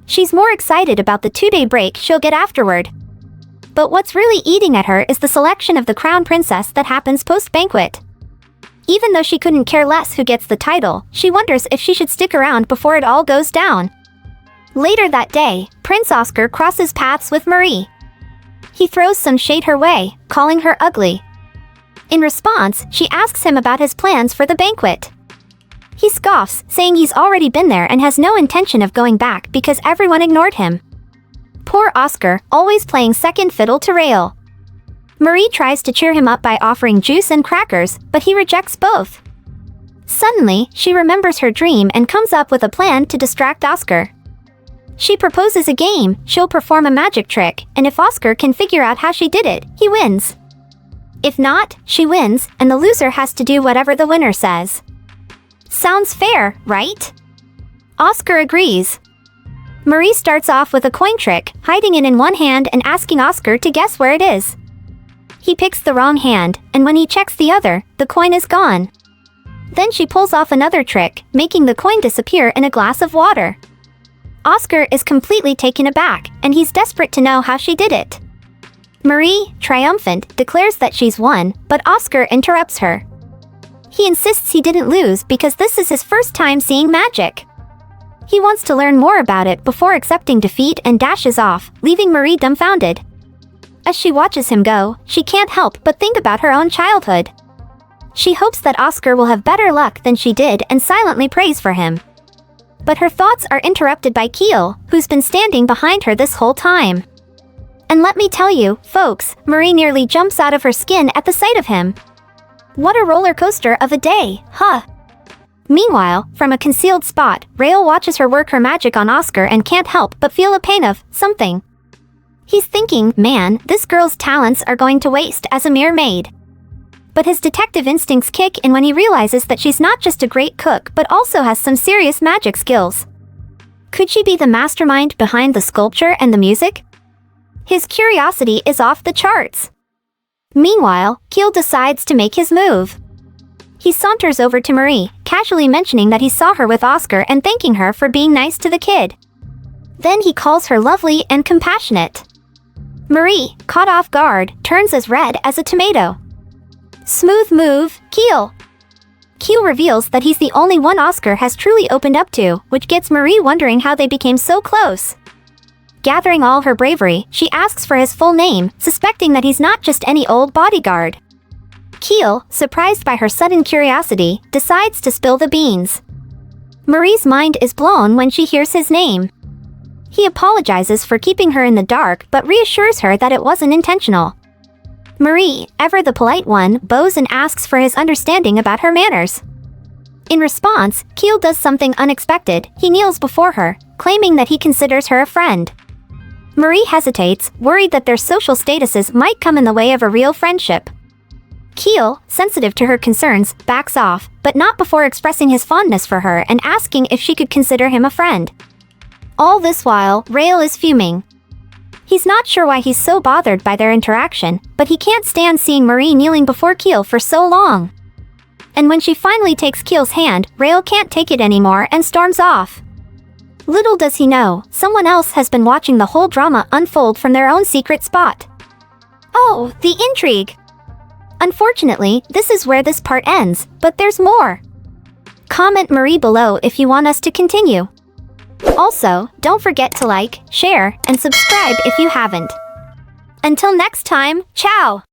She's more excited about the 2-day break she'll get afterward. But what's really eating at her is the selection of the crown princess that happens post-banquet. Even though she couldn't care less who gets the title, she wonders if she should stick around before it all goes down. Later that day, Prince Oscar crosses paths with Marie. He throws some shade her way, calling her ugly. In response, she asks him about his plans for the banquet. He scoffs, saying he's already been there and has no intention of going back because everyone ignored him. Poor Oscar, always playing second fiddle to Rael. Marie tries to cheer him up by offering juice and crackers, but he rejects both. Suddenly, she remembers her dream and comes up with a plan to distract Oscar. She proposes a game. She'll perform a magic trick, and if Oscar can figure out how she did it, he wins. If not, she wins, and the loser has to do whatever the winner says. Sounds fair, right? Oscar agrees. Marie starts off with a coin trick, hiding it in one hand and asking Oscar to guess where it is. He picks the wrong hand, and when he checks the other, the coin is gone. Then she pulls off another trick, making the coin disappear in a glass of water. Oscar is completely taken aback, and he's desperate to know how she did it. Marie, triumphant, declares that she's won, but Oscar interrupts her. He insists he didn't lose because this is his first time seeing magic. He wants to learn more about it before accepting defeat and dashes off, leaving Marie dumbfounded. As she watches him go, she can't help but think about her own childhood. She hopes that Oscar will have better luck than she did and silently prays for him. But her thoughts are interrupted by Keel, who's been standing behind her this whole time. And let me tell you, folks, Marie nearly jumps out of her skin at the sight of him. What a roller coaster of a day, huh? Meanwhile, from a concealed spot, Rael watches her work her magic on Oscar and can't help but feel a pain of something. He's thinking, man, this girl's talents are going to waste as a mere maid. But his detective instincts kick in when he realizes that she's not just a great cook but also has some serious magic skills. Could she be the mastermind behind the sculpture and the music? His curiosity is off the charts. Meanwhile, Keel decides to make his move. He saunters over to Marie, casually mentioning that he saw her with Oscar and thanking her for being nice to the kid. Then he calls her lovely and compassionate. Marie, caught off guard, turns as red as a tomato. Smooth move, Keel. Keel reveals that he's the only one Oscar has truly opened up to, which gets Marie wondering how they became so close. Gathering all her bravery, she asks for his full name, suspecting that he's not just any old bodyguard. Keel, surprised by her sudden curiosity, decides to spill the beans. Marie's mind is blown when she hears his name. He apologizes for keeping her in the dark but reassures her that it wasn't intentional. Marie, ever the polite one, bows and asks for his understanding about her manners. In response, Keel does something unexpected. He kneels before her, claiming that he considers her a friend. Marie hesitates, worried that their social statuses might come in the way of a real friendship. Keel, sensitive to her concerns, backs off, but not before expressing his fondness for her and asking if she could consider him a friend. All this while, Rael is fuming. He's not sure why he's so bothered by their interaction, but he can't stand seeing Marie kneeling before Keel for so long. And when she finally takes Keel's hand, Rael can't take it anymore and storms off. Little does he know, someone else has been watching the whole drama unfold from their own secret spot. Oh, the intrigue! Unfortunately, this is where this part ends, but there's more. Comment Marie below if you want us to continue. Also, don't forget to like, share, and subscribe if you haven't. Until next time, ciao!